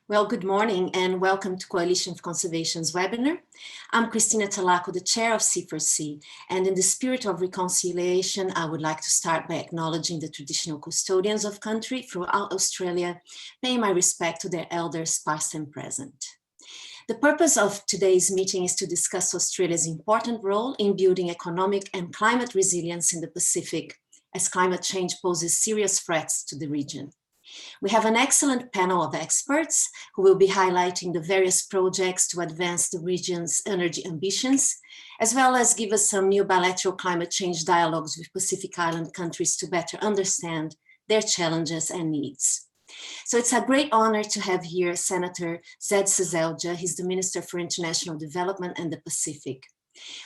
Well, good morning and welcome to Coalition for Conservation's webinar. I'm Cristina Talaco, the chair of C4C, and in the spirit of reconciliation, I would like to start by acknowledging the traditional custodians of country throughout Australia, paying my respect to their elders past and present. The purpose of today's meeting is to discuss Australia's important role in building economic and climate resilience in the Pacific, as climate change poses serious threats to the region. We have an excellent panel of experts who will be highlighting the various projects to advance the region's energy ambitions, as well as give us some new bilateral climate change dialogues with Pacific Island countries to better understand their challenges and needs. So it's a great honor to have here Senator Seselja. He's the Minister for International Development and the Pacific.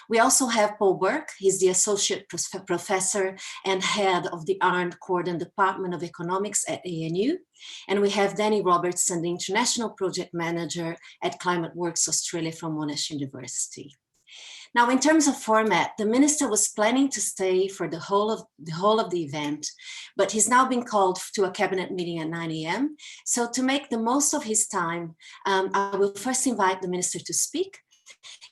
We also have Paul Burke. He's the Associate Professor and Head of the Arndt-Corden Department of Economics at ANU. And we have Dani Robertson, the International Project Manager at ClimateWorks Australia from Monash University. Now, in terms of format, the Minister was planning to stay for the whole of the event, but he's now been called to a cabinet meeting at 9 a.m. So to make the most of his time, I will first invite the Minister to speak.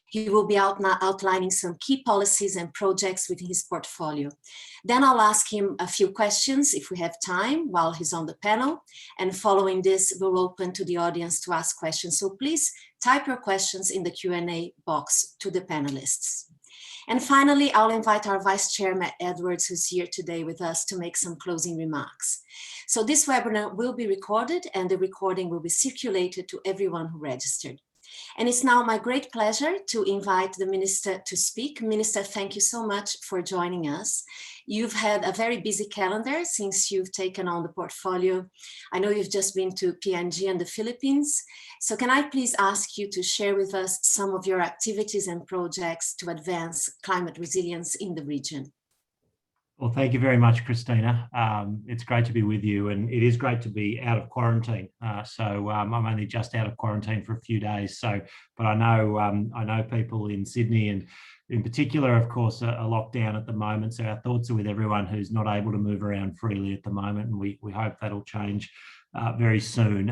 He will be outlining some key policies and projects within his portfolio. Then I'll ask him a few questions if we have time while he's on the panel. And following this, we'll open to the audience to ask questions. So please type your questions in the Q&A box to the panelists. And finally, I'll invite our Vice Chair, Matt Edwards, who's here today with us to make some closing remarks. So this webinar will be recorded and the recording will be circulated to everyone who registered. And it's now my great pleasure to invite the Minister to speak. Minister, thank you so much for joining us. You've had a very busy calendar since you've taken on the portfolio. I know you've just been to PNG and the Philippines. So can I please ask you to share with us some of your activities and projects to advance climate resilience in the region? Well, thank you very much, Christina. It's great to be with you, and it is great to be out of quarantine. I'm only just out of quarantine for a few days. But I know people in Sydney, and in particular, of course, are locked down at the moment. So our thoughts are with everyone who's not able to move around freely at the moment, and we hope that'll change very soon.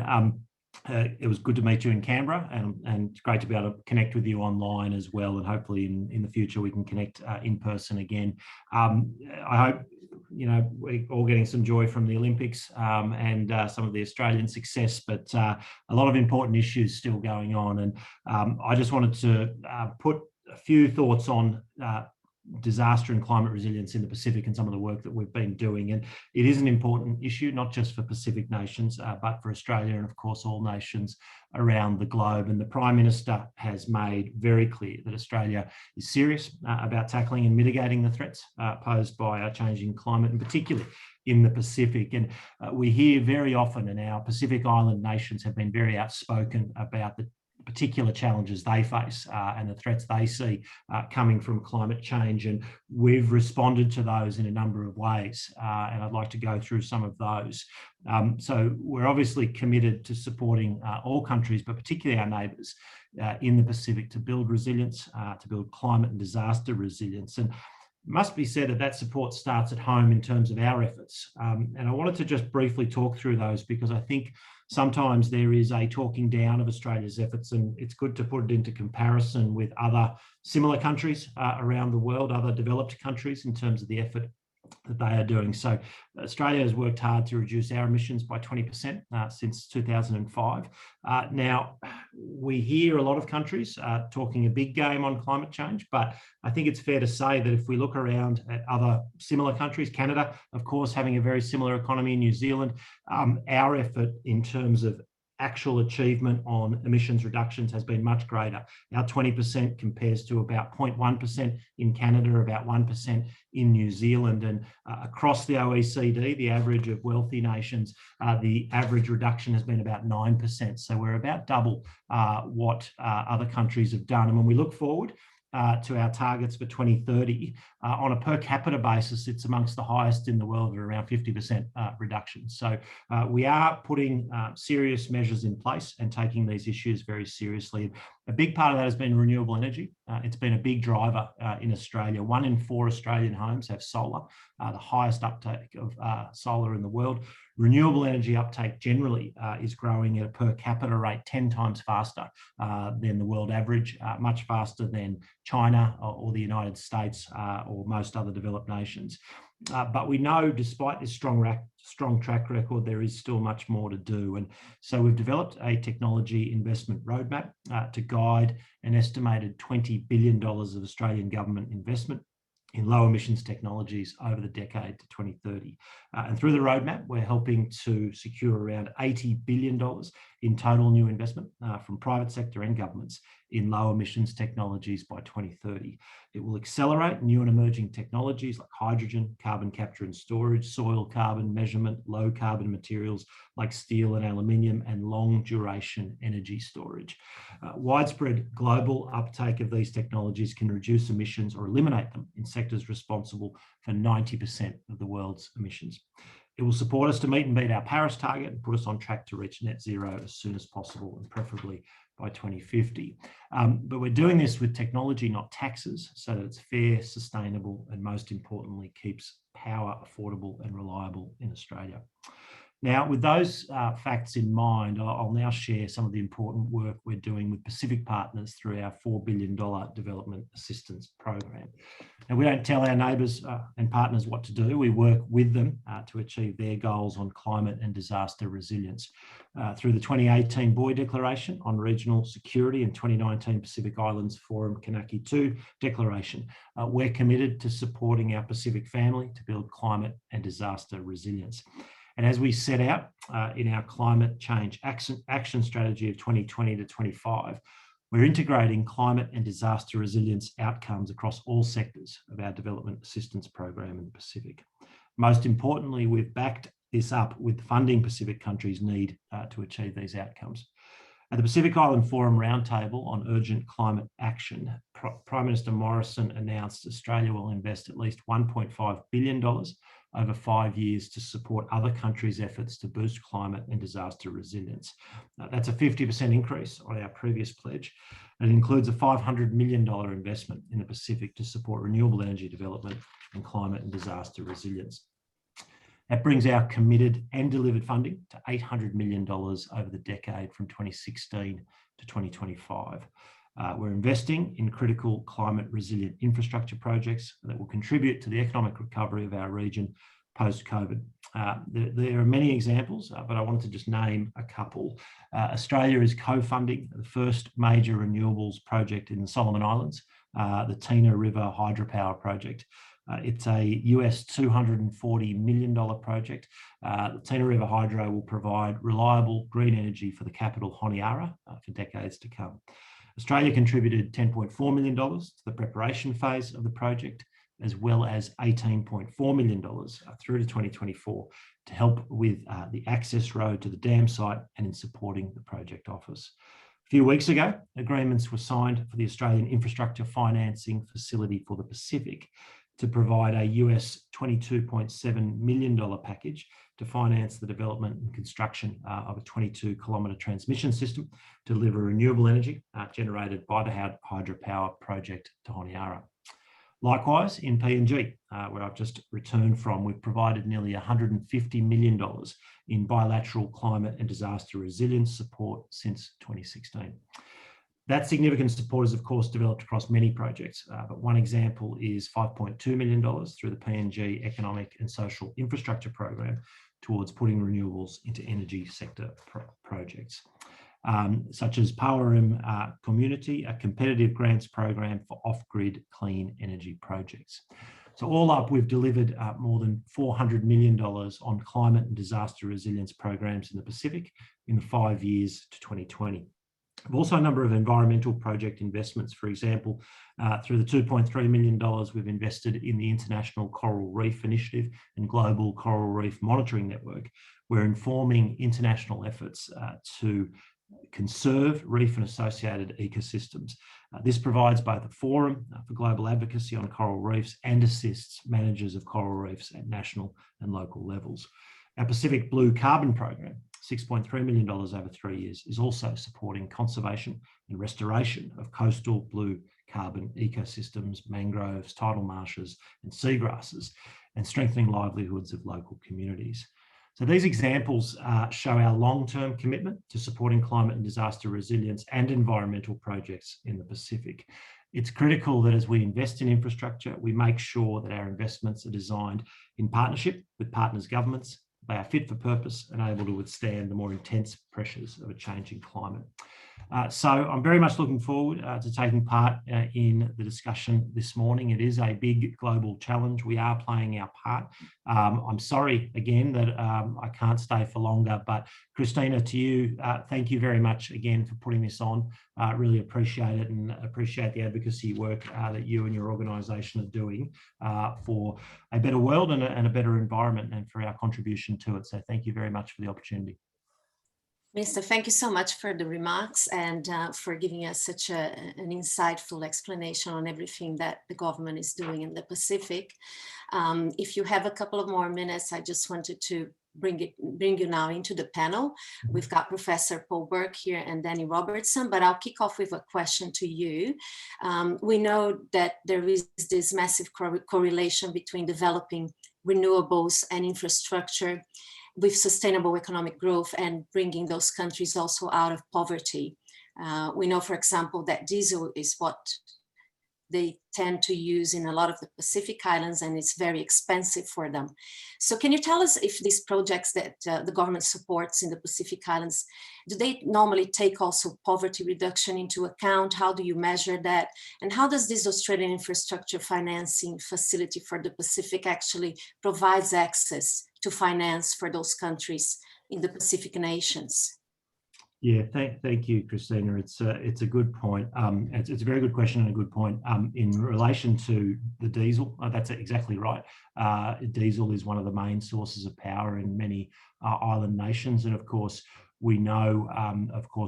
It was good to meet you in Canberra, and it's great to be able to connect with you online as well. And hopefully in the future we can connect in person again. I hope we're all getting some joy from the Olympics and some of the Australian success, but a lot of important issues still going on. And I just wanted to put a few thoughts on disaster and climate resilience in the Pacific and some of the work that we've been doing. And it is an important issue, not just for Pacific nations, but for Australia and of course all nations around the globe. And the Prime Minister has made very clear that Australia is serious about tackling and mitigating the threats posed by our changing climate, and particularly in the Pacific. And we hear very often, and our Pacific Island nations have been very outspoken about the particular challenges they face and the threats they see coming from climate change. And we've responded to those in a number of ways. And I'd like to go through some of those. So we're obviously committed to supporting all countries, but particularly our neighbours in the Pacific, to build resilience, to build climate and disaster resilience. And it must be said that that support starts at home in terms of our efforts. And I wanted to just briefly talk through those, because I think sometimes there is a talking down of Australia's efforts, and it's good to put it into comparison with other similar countries around the world, other developed countries, in terms of the effort that they are doing. So Australia has worked hard to reduce our emissions by 20% since 2005. Now, we hear a lot of countries talking a big game on climate change, but I think it's fair to say that if we look around at other similar countries, Canada, of course, having a very similar economy, New Zealand, our effort in terms of actual achievement on emissions reductions has been much greater. Our 20% compares to about 0.1% in Canada, about 1% in New Zealand. And across the OECD, the average of wealthy nations, the average reduction has been about 9%. So we're about double what other countries have done. And when we look forward to our targets for 2030, on a per capita basis, it's amongst the highest in the world at around 50% reduction. So we are putting serious measures in place and taking these issues very seriously. A big part of that has been renewable energy. It's been a big driver in Australia. 1 in 4 Australian homes have solar, the highest uptake of solar in the world. Renewable energy uptake generally is growing at a per capita rate 10 times faster than the world average, much faster than China or the United States or most other developed nations. But we know, despite this strong track record, there is still much more to do. And so we've developed a technology investment roadmap to guide an estimated $20 billion of Australian government investment in low emissions technologies over the decade to 2030. And through the roadmap, we're helping to secure around $80 billion in total new investment from private sector and governments in low emissions technologies by 2030. It will accelerate new and emerging technologies like hydrogen, carbon capture and storage, soil carbon measurement, low carbon materials like steel and aluminium, and long duration energy storage. Widespread global uptake of these technologies can reduce emissions or eliminate them in sectors responsible for 90% of the world's emissions. It will support us to meet and beat our Paris target and put us on track to reach net zero as soon as possible, and preferably by 2050. But we're doing this with technology, not taxes, so that it's fair, sustainable, and most importantly, keeps power affordable and reliable in Australia. Now, with those facts in mind, I'll now share some of the important work we're doing with Pacific partners through our $4 billion development assistance program. Now, we don't tell our neighbours and partners what to do. We work with them to achieve their goals on climate and disaster resilience. Through the 2018 Boy Declaration on Regional Security and 2019 Pacific Islands Forum Kanaki 2 Declaration, we're committed to supporting our Pacific family to build climate and disaster resilience. And as we set out in our climate change action strategy of 2020 to 25, we're integrating climate and disaster resilience outcomes across all sectors of our development assistance program in the Pacific. Most importantly, we've backed this up with funding Pacific countries need to achieve these outcomes. At the Pacific Island Forum Roundtable on Urgent Climate Action, Prime Minister Morrison announced Australia will invest at least $1.5 billion over 5 years to support other countries' efforts to boost climate and disaster resilience. That's a 50% increase on our previous pledge. And it includes a $500 million investment in the Pacific to support renewable energy development and climate and disaster resilience. That brings our committed and delivered funding to $800 million over the decade from 2016 to 2025. We're investing in critical climate resilient infrastructure projects that will contribute to the economic recovery of our region post-COVID. There are many examples, but I wanted to just name a couple. Australia is co-funding the first major renewables project in the Solomon Islands, the Tina River hydropower project. It's a US $240 million project. The Tina River Hydro will provide reliable green energy for the capital Honiara for decades to come. Australia contributed $10.4 million to the preparation phase of the project, as well as $18.4 million through to 2024 to help with the access road to the dam site and in supporting the project office. A few weeks ago, agreements were signed for the Australian Infrastructure Financing Facility for the Pacific to provide a US $22.7 million package to finance the development and construction of a 22-kilometre transmission system to deliver renewable energy generated by the hydropower project to Honiara. Likewise, in PNG, where I've just returned from, we've provided nearly $150 million in bilateral climate and disaster resilience support since 2016. That significant support is, of course, developed across many projects, but one example is $5.2 million through the PNG Economic and Social Infrastructure Program towards putting renewables into energy sector projects, such as Powerim Community, a competitive grants program for off-grid clean energy projects. So all up, we've delivered more than $400 million on climate and disaster resilience programs in the Pacific in the 5 years to 2020. Also a number of environmental project investments. For example, through the $2.3 million we've invested in the International Coral Reef Initiative and Global Coral Reef Monitoring Network, we're informing international efforts to conserve reef and associated ecosystems. This provides both a forum for global advocacy on coral reefs and assists managers of coral reefs at national and local levels. Our Pacific Blue Carbon Program $6.3 million over 3 years, is also supporting conservation and restoration of coastal blue carbon ecosystems, mangroves, tidal marshes and seagrasses, and strengthening livelihoods of local communities. So these examples show our long-term commitment to supporting climate and disaster resilience and environmental projects in the Pacific. It's critical that as we invest in infrastructure, we make sure that our investments are designed in partnership with partners' governments. They are fit for purpose and able to withstand the more intense pressures of a changing climate. So I'm very much looking forward to taking part in the discussion this morning. It is a big global challenge. We are playing our part. I'm sorry again that I can't stay for longer, but Christina, to you, thank you very much again for putting this on. Really appreciate it and appreciate the advocacy work that you and your organisation are doing for a better world and a better environment, and for our contribution to it. So thank you very much for the opportunity. Minister, thank you so much for the remarks and for giving us such an insightful explanation on everything that the government is doing in the Pacific. If you have a couple of more minutes, I just wanted to bring you now into the panel. We've got Professor Paul Burke here and Dani Robertson, but I'll kick off with a question to you. We know that there is this massive correlation between developing renewables and infrastructure with sustainable economic growth and bringing those countries also out of poverty. We know, for example, that diesel is what they tend to use in a lot of the Pacific Islands, and it's very expensive for them. So can you tell us if these projects that the government supports in the Pacific Islands, do they normally take also poverty reduction into account? How do you measure that? And how does this Australian infrastructure financing facility for the Pacific actually provides access to finance for those countries in the Pacific nations? Yeah, thank you, Christina. It's a good point. It's a very good question and a good point. In relation to the diesel, that's exactly right. Diesel is one of the main sources of power in many island nations, and of course we know,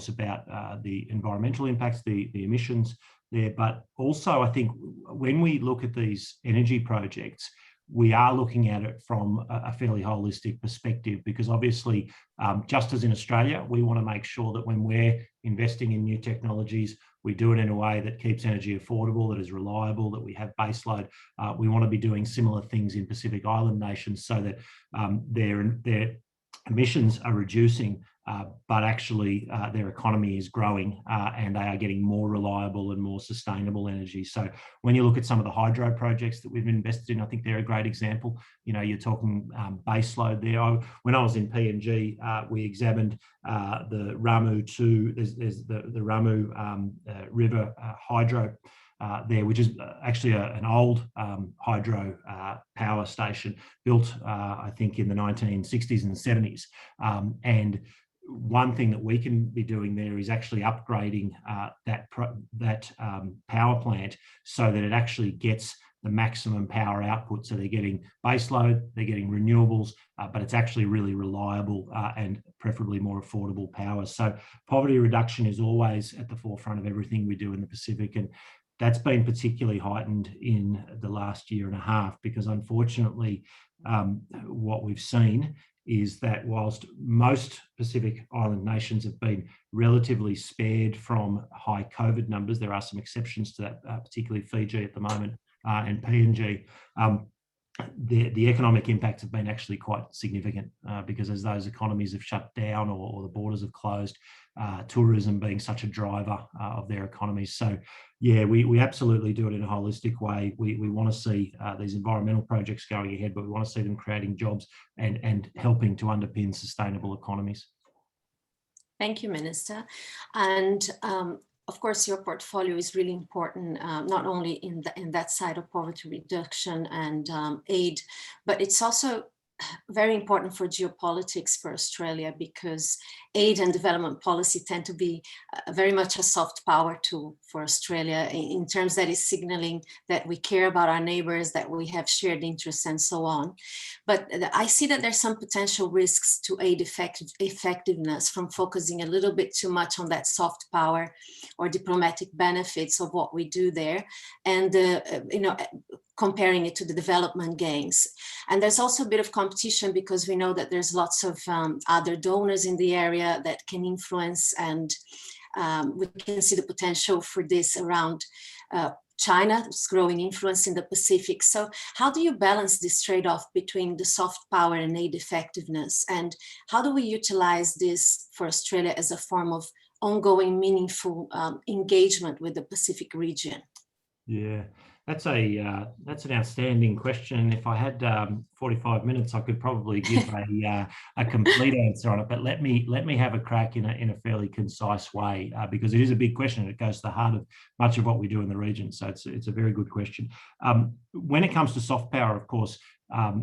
about the environmental impacts, the emissions there. But also, I think when we look at these energy projects, we are looking at it from a fairly holistic perspective, because obviously, just as in Australia, we want to make sure that when we're investing in new technologies, we do it in a way that keeps energy affordable, that is reliable, that we have baseload. We want to be doing similar things in Pacific Island nations so that their emissions are reducing, but actually their economy is growing and they are getting more reliable and more sustainable energy. So when you look at some of the hydro projects that we've invested in, I think they're a great example. You know, you're talking baseload there. When I was in PNG, we examined the Ramu 2, there's the Ramu River hydro there, which is actually an old hydro power station built, I think, in the 1960s and 70s. And one thing that we can be doing there is actually upgrading that power plant so that it actually gets the maximum power output. So they're getting baseload, they're getting renewables, but it's actually really reliable and preferably more affordable power. So poverty reduction is always at the forefront of everything we do in the Pacific. And that's been particularly heightened in the last year and a half, because unfortunately, what we've seen is that whilst most Pacific Island nations have been relatively spared from high COVID numbers, there are some exceptions to that, particularly Fiji at the moment and PNG. The economic impacts have been actually quite significant because as those economies have shut down or the borders have closed, tourism being such a driver of their economies. So yeah, we absolutely do it in a holistic way. We want to see these environmental projects going ahead, but we want to see them creating jobs and helping to underpin sustainable economies. Thank you, Minister. And of course, your portfolio is really important, not only in that side of poverty reduction and aid, but it's also very important for geopolitics for Australia, because aid and development policy tend to be very much a soft power tool for Australia in terms that is signaling that we care about our neighbors, that we have shared interests and so on. But I see that there's some potential risks to aid effectiveness from focusing a little bit too much on that soft power or diplomatic benefits of what we do there. And, comparing it to the development gains. And there's also a bit of competition because we know that there's lots of other donors in the area that can influence, and we can see the potential for this around China's growing influence in the Pacific. So how do you balance this trade-off between the soft power and aid effectiveness? And how do we utilize this for Australia as a form of ongoing, meaningful engagement with the Pacific region? Yeah, that's an outstanding question. If I had 45 minutes, I could probably give a complete answer on it. But let me have a crack in a fairly concise way, because it is a big question. It goes to the heart of much of what we do in the region. So it's a very good question. When it comes to soft power, of course,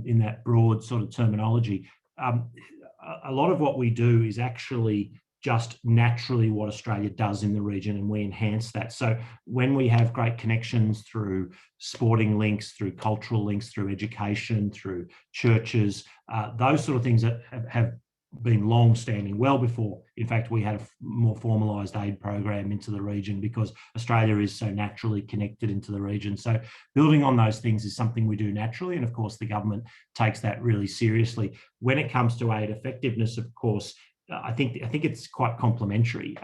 in that broad sort of terminology, a lot of what we do is actually just naturally what Australia does in the region, and we enhance that. So when we have great connections through sporting links, through cultural links, through education, through churches, those sort of things that have been long-standing, well before, in fact, we had a more formalised aid program into the region, because Australia is so naturally connected into the region. So building on those things is something we do naturally, and of course the government takes that really seriously. When it comes to aid effectiveness, of course, I think it's quite complementary.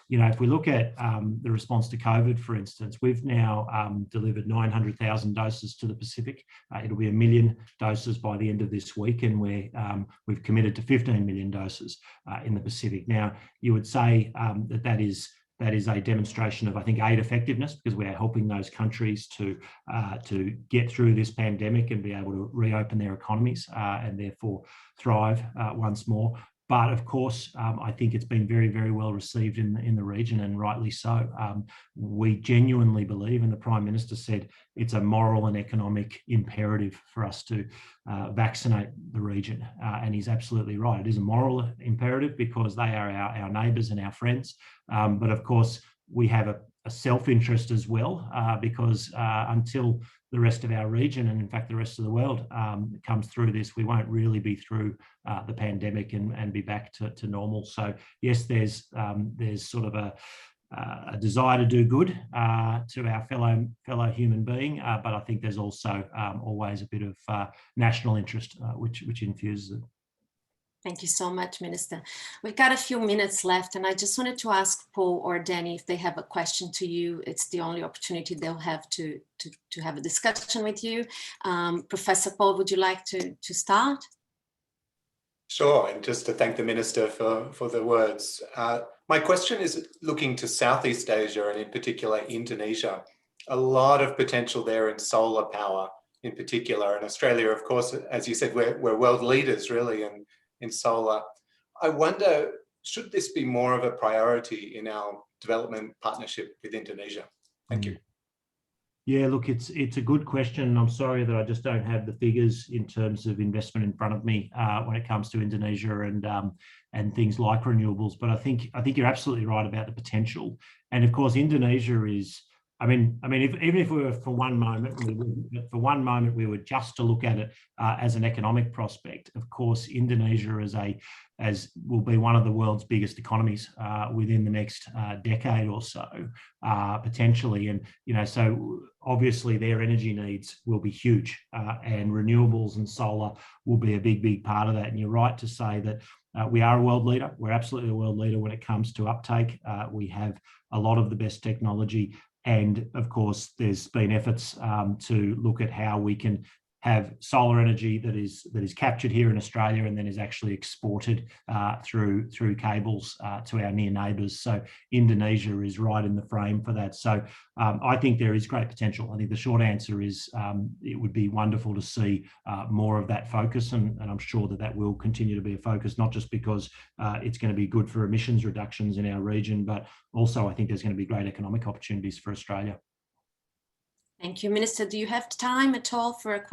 If we look at the response to COVID, for instance, we've now delivered 900,000 doses to the Pacific. It'll be 1 million doses by the end of this week, and we've committed to 15 million doses in the Pacific. Now, you would say that is a demonstration of, I think, aid effectiveness, because we are helping those countries to get through this pandemic and be able to reopen their economies and therefore thrive once more. But of course, I think it's been very, very well received in the region, and rightly so. We genuinely believe, and the Prime Minister said, it's a moral and economic imperative for us to vaccinate the region. And he's absolutely right. It is a moral imperative because they are our neighbours and our friends. But of course, we have a self-interest as well, because until the rest of our region, and in fact the rest of the world, comes through this, we won't really be through the pandemic and be back to normal. So yes, there's sort of a desire to do good to our fellow human being, but I think there's also always a bit of national interest which infuses it. Thank you so much, Minister. We've got a few minutes left, and I just wanted to ask Paul or Dani if they have a question to you. It's the only opportunity they'll have to have a discussion with you. Professor Paul, would you like to start? Sure, and just to thank the Minister for the words. My question is looking to Southeast Asia, and in particular Indonesia. A lot of potential there in solar power in particular, and Australia, of course, as you said, we're world leaders really in solar. I wonder, should this be more of a priority in our development partnership with Indonesia? Thank you. Yeah, look, it's a good question. I'm sorry that I just don't have the figures in terms of investment in front of me when it comes to Indonesia and things like renewables. But I think you're absolutely right about the potential. And of course, Indonesia is. I mean, even if we were for one moment we were just to look at it as an economic prospect. Of course, Indonesia will be one of the world's biggest economies within the next decade or so, potentially. And so obviously their energy needs will be huge, and renewables and solar will be a big part of that. And you're right to say that we are a world leader. We're absolutely a world leader when it comes to uptake. We have a lot of the best technology. And of course, there's been efforts to look at how we can have solar energy that is captured here in Australia and then is actually exported through cables to our near neighbours. So Indonesia is right in the frame for that. So I think there is great potential. I think the short answer is it would be wonderful to see more of that focus, and I'm sure that will continue to be a focus, not just because it's going to be good for emissions reductions in our region, but also I think there's going to be great economic opportunities for Australia. Thank you, Minister. Do you have time at all for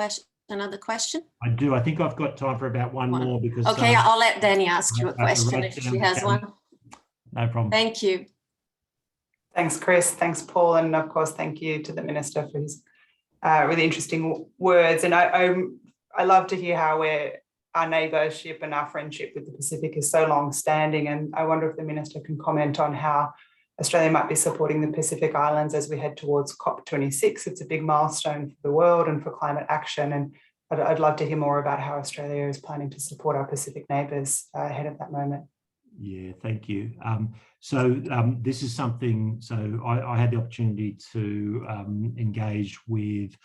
another question? I do. I think I've got time for about one more because. Okay, I'll let Dani ask you a question if she has one. No problem. Thank you. Thanks, Chris. Thanks, Paul. And of course, thank you to the Minister for his really interesting words. And I love to hear how our neighbourship and our friendship with the Pacific is so long-standing. And I wonder if the Minister can comment on how Australia might be supporting the Pacific Islands as we head towards COP26. It's a big milestone for the world and for climate action. And I'd love to hear more about how Australia is planning to support our Pacific neighbours ahead of that moment. Yeah, thank you. This is something, I had the opportunity to engage with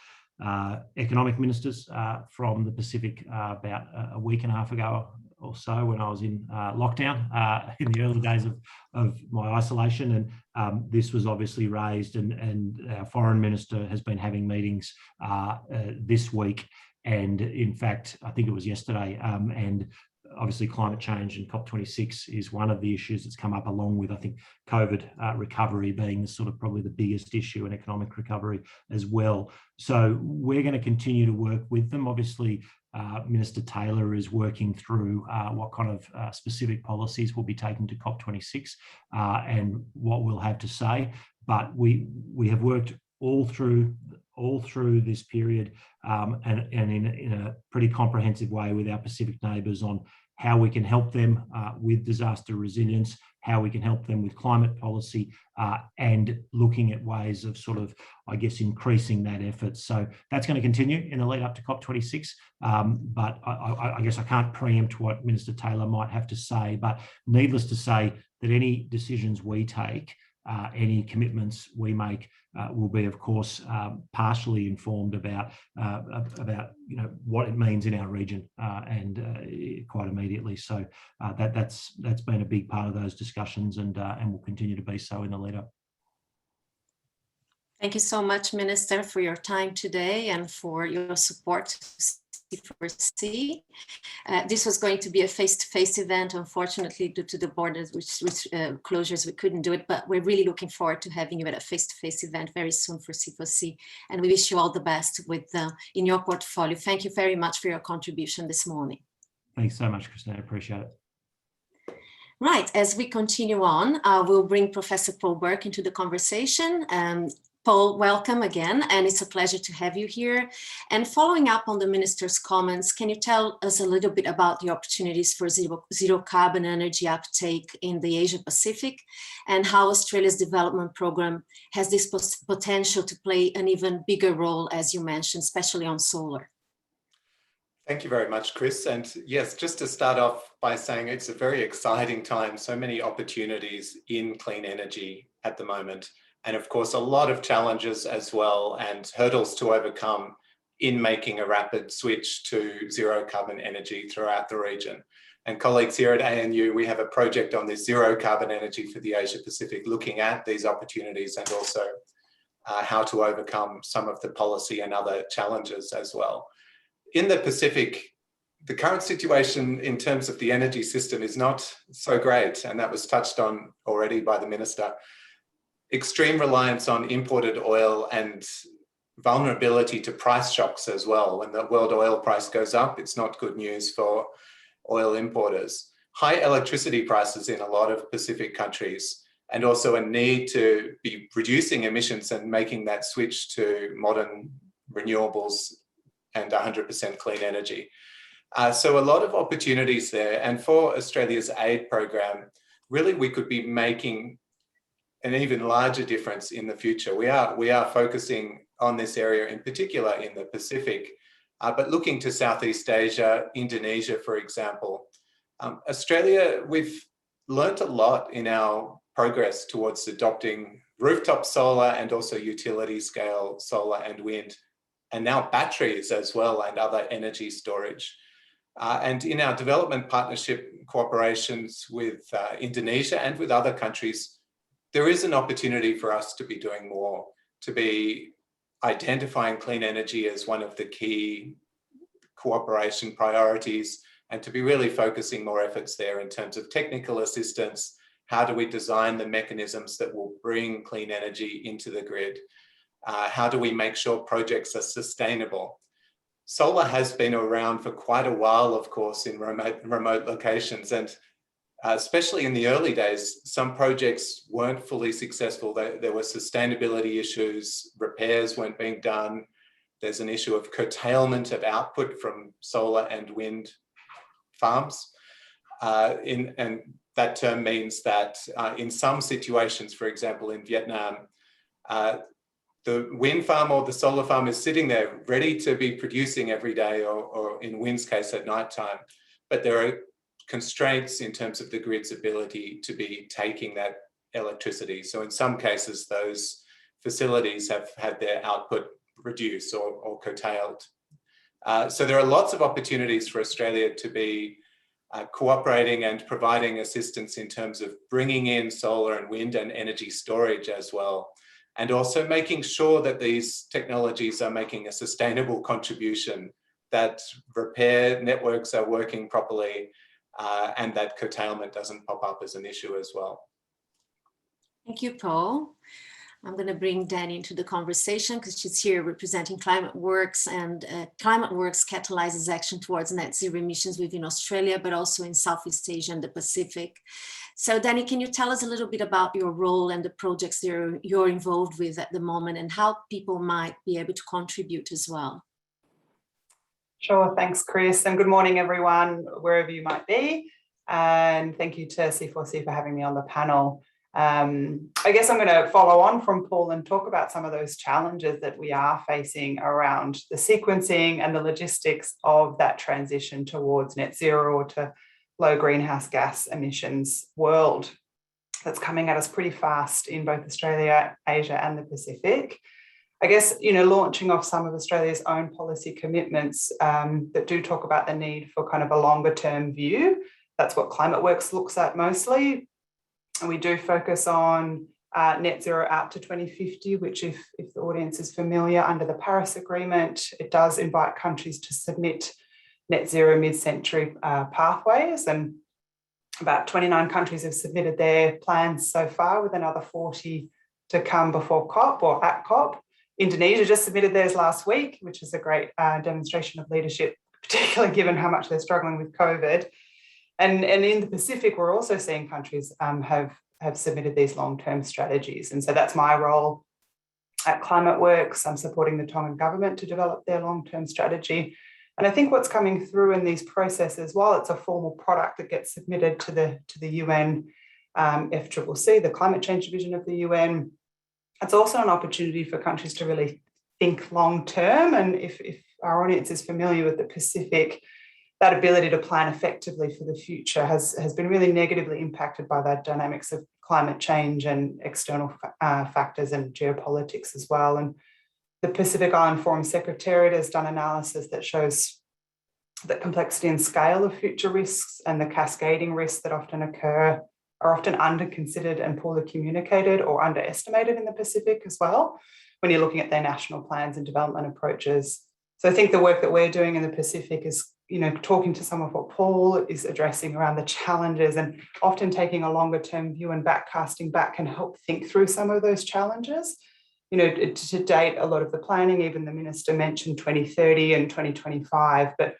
economic ministers from the Pacific about a week and a half ago or so, when I was in lockdown in the early days of my isolation, and this was obviously raised, and our foreign minister has been having meetings this week, and in fact I think it was yesterday, and obviously climate change and COP26 is one of the issues that's come up, along with, I think, COVID recovery being sort of probably the biggest issue, and economic recovery as well. So we're going to continue to work with them. Obviously, Minister Taylor is working through what kind of specific policies will be taken to COP26 and what we'll have to say. But we have worked all through this period and in a pretty comprehensive way with our Pacific neighbours on how we can help them with disaster resilience, how we can help them with climate policy, and looking at ways of sort of, I guess, increasing that effort. So that's going to continue in the lead up to COP26. But I guess I can't preempt what Minister Taylor might have to say, but needless to say that any decisions we take, any commitments we make will be, of course, partially informed about what it means in our region and quite immediately. So that's been a big part of those discussions, and will continue to be so in the lead up. Thank you so much, Minister, for your time today and for your support to C4C. This was going to be a face-to-face event. Unfortunately, due to the borders closures, we couldn't do it, but we're really looking forward to having you at a face-to-face event very soon for C4C. And we wish you all the best with in your portfolio. Thank you very much for your contribution this morning. Thanks so much, Christina. I appreciate it. Right, as we continue on, we'll bring Professor Paul Burke into the conversation. Paul, welcome again, and it's a pleasure to have you here. And following up on the Minister's comments, can you tell us a little bit about the opportunities for zero carbon energy uptake in the Asia Pacific, and how Australia's development program has this potential to play an even bigger role, as you mentioned, especially on solar? Thank you very much, Chris. And yes, just to start off by saying it's a very exciting time, so many opportunities in clean energy at the moment. And of course, a lot of challenges as well, and hurdles to overcome in making a rapid switch to zero carbon energy throughout the region. And colleagues here at ANU, we have a project on this zero carbon energy for the Asia Pacific, looking at these opportunities and also how to overcome some of the policy and other challenges as well. In the Pacific, the current situation in terms of the energy system is not so great, and that was touched on already by the Minister. Extreme reliance on imported oil and vulnerability to price shocks as well. When the world oil price goes up, it's not good news for oil importers. High electricity prices in a lot of Pacific countries, and also a need to be reducing emissions and making that switch to modern renewables and 100% clean energy. So a lot of opportunities there. And for Australia's aid program, really we could be making an even larger difference in the future. We are focusing on this area in particular in the Pacific, but looking to Southeast Asia, Indonesia, for example. Australia, we've learnt a lot in our progress towards adopting rooftop solar and also utility scale solar and wind, and now batteries as well, and other energy storage. And in our development partnership cooperations with Indonesia and with other countries, there is an opportunity for us to be doing more, to be identifying clean energy as one of the key cooperation priorities, and to be really focusing more efforts there in terms of technical assistance. How do we design the mechanisms that will bring clean energy into the grid? How do we make sure projects are sustainable? Solar has been around for quite a while, of course, in remote locations, and especially in the early days, some projects weren't fully successful. There were sustainability issues, repairs weren't being done. There's an issue of curtailment of output from solar and wind farms. And that term means that in some situations, for example, in Vietnam, the wind farm or the solar farm is sitting there ready to be producing every day, or in wind's case at night time. But there are constraints in terms of the grid's ability to be taking that electricity. So in some cases, those facilities have had their output reduced or curtailed. So there are lots of opportunities for Australia to be cooperating and providing assistance in terms of bringing in solar and wind and energy storage as well. And also making sure that these technologies are making a sustainable contribution, that repair networks are working properly, and that curtailment doesn't pop up as an issue as well. Thank you, Paul. I'm going to bring Dani into the conversation because she's here representing ClimateWorks, and ClimateWorks catalyzes action towards net zero emissions within Australia, but also in Southeast Asia and the Pacific. So Dani, can you tell us a little bit about your role and the projects you're involved with at the moment, and how people might be able to contribute as well? Sure, thanks, Chris, and good morning, everyone, wherever you might be. And thank you to C4C for having me on the panel. I guess I'm going to follow on from Paul and talk about some of those challenges that we are facing around the sequencing and the logistics of that transition towards net zero or to low greenhouse gas emissions world that's coming at us pretty fast in both Australia, Asia and the Pacific. I guess, launching off some of Australia's own policy commitments that do talk about the need for kind of a longer term view. That's what ClimateWorks looks at mostly. And we do focus on net zero out to 2050, which if the audience is familiar, under the Paris Agreement, it does invite countries to submit net zero mid-century pathways. And about 29 countries have submitted their plans so far, with another 40 to come before COP or at COP. Indonesia just submitted theirs last week, which is a great demonstration of leadership, particularly given how much they're struggling with COVID. And in the Pacific, we're also seeing countries have submitted these long-term strategies. And so that's my role at ClimateWorks. I'm supporting the Tongan government to develop their long-term strategy. And I think what's coming through in these processes, while it's a formal product that gets submitted to the UN FCCC, the climate change division of the UN, it's also an opportunity for countries to really think long-term. And if our audience is familiar with the Pacific, that ability to plan effectively for the future has been really negatively impacted by the dynamics of climate change and external factors and geopolitics as well. And the Pacific Island Forum Secretariat has done analysis that shows that complexity and scale of future risks and the cascading risks that often occur are often under-considered and poorly communicated or underestimated in the Pacific as well, when you're looking at their national plans and development approaches. So I think the work that we're doing in the Pacific is, talking to some of what Paul is addressing around the challenges, and often taking a longer term view and backcasting back can help think through some of those challenges. To date, a lot of the planning, even the minister mentioned 2030 and 2025, but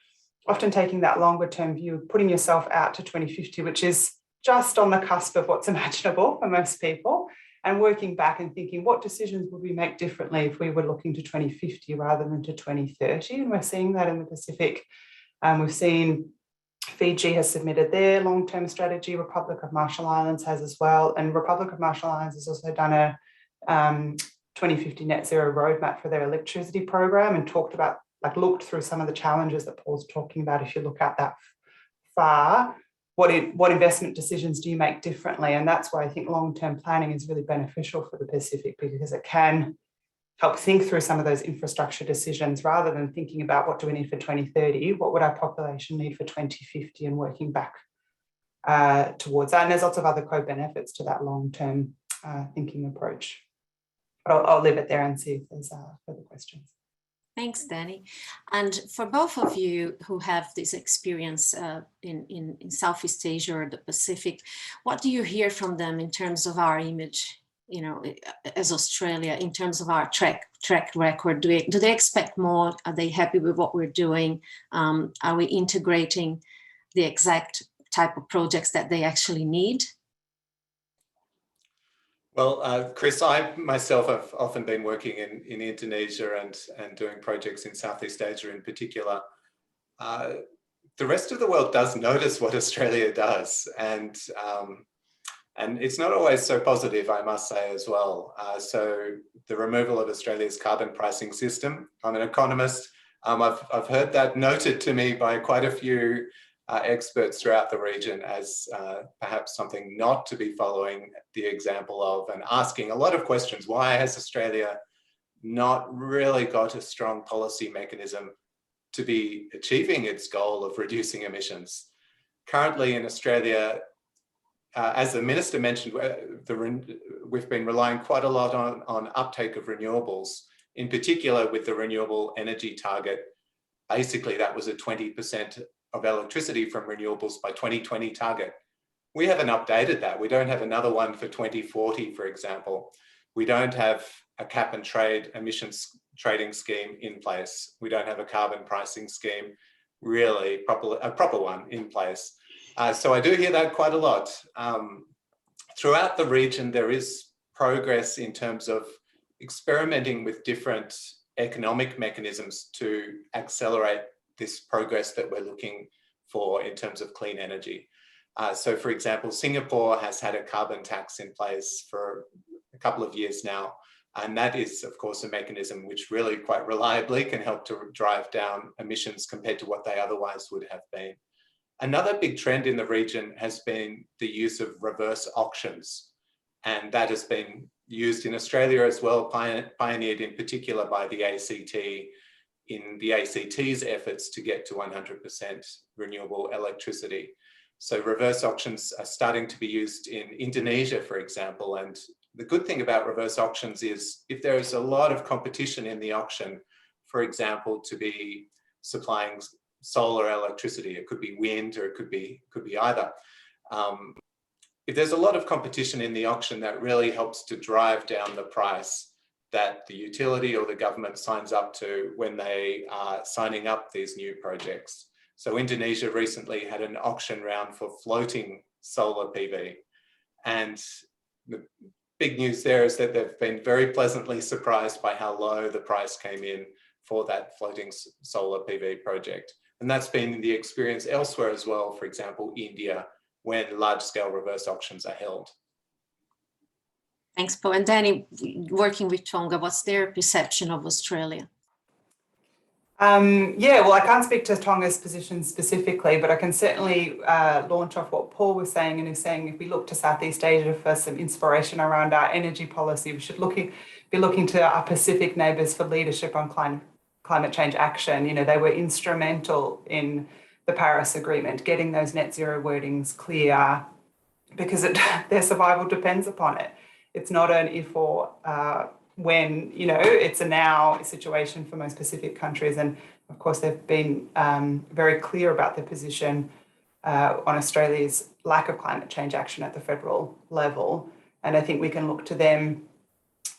often taking that longer term view, putting yourself out to 2050, which is just on the cusp of what's imaginable for most people, and working back and thinking, what decisions would we make differently if we were looking to 2050 rather than to 2030? And we're seeing that in the Pacific. We've seen Fiji has submitted their long-term strategy, Republic of Marshall Islands has as well, and Republic of Marshall Islands has also done a 2050 net zero roadmap for their electricity program, and looked through some of the challenges that Paul's talking about. If you look at that far, what investment decisions do you make differently? And that's why I think long-term planning is really beneficial for the Pacific, because it can help think through some of those infrastructure decisions rather than thinking about what do we need for 2030, what would our population need for 2050, and working back towards that. And there's lots of other co-benefits to that long-term thinking approach. But I'll leave it there and see if there's further questions. Thanks, Dani. And for both of you who have this experience in Southeast Asia or the Pacific, what do you hear from them in terms of our image, as Australia, in terms of our track record? Do they expect more? Are they happy with what we're doing? Are we integrating the exact type of projects that they actually need? Well, Chris, I myself have often been working in Indonesia and doing projects in Southeast Asia in particular. the rest of the world does notice what Australia does, and it's not always so positive, I must say, as well. So the removal of Australia's carbon pricing system. I'm an economist. I've heard that noted to me by quite a few experts throughout the region as perhaps something not to be following the example of, and asking a lot of questions. Why has Australia not really got a strong policy mechanism to be achieving its goal of reducing emissions? Currently in Australia, as the Minister mentioned, we've been relying quite a lot on uptake of renewables, in particular with the renewable energy target. Basically, that was a 20% of electricity from renewables by 2020 target. We haven't updated that. We don't have another one for 2040, for example. We don't have a cap and trade emissions trading scheme in place. We don't have a carbon pricing scheme, really a proper one in place. So I do hear that quite a lot. Throughout the region, there is progress in terms of experimenting with different economic mechanisms to accelerate this progress that we're looking for in terms of clean energy. So for example, Singapore has had a carbon tax in place for a couple of years now. And that is, of course, a mechanism which really quite reliably can help to drive down emissions compared to what they otherwise would have been. Another big trend in the region has been the use of reverse auctions. And that has been used in Australia as well, pioneered in particular by the ACT in the ACT's efforts to get to 100% renewable electricity. So reverse auctions are starting to be used in Indonesia, for example. And the good thing about reverse auctions is if there is a lot of competition in the auction, for example, to be supplying solar electricity, it could be wind or it could be either. If there's a lot of competition in the auction, that really helps to drive down the price that the utility or the government signs up to when they are signing up these new projects. So Indonesia recently had an auction round for floating solar PV. And the big news there is that they've been very pleasantly surprised by how low the price came in for that floating solar PV project. And that's been the experience elsewhere as well, for example, India, when large-scale reverse auctions are held. Thanks, Paul. And Dani, working with Tonga, what's their perception of Australia? Yeah, well, I can't speak to Tonga's position specifically, but I can certainly launch off what Paul was saying, and is saying if we look to Southeast Asia for some inspiration around our energy policy, we should be looking to our Pacific neighbours for leadership on climate change action. You know, they were instrumental in the Paris Agreement, getting those net zero wordings clear, because their survival depends upon it. It's not an if or when, you know, it's a now situation for most Pacific countries. And of course, they've been very clear about their position on Australia's lack of climate change action at the federal level. And I think we can look to them,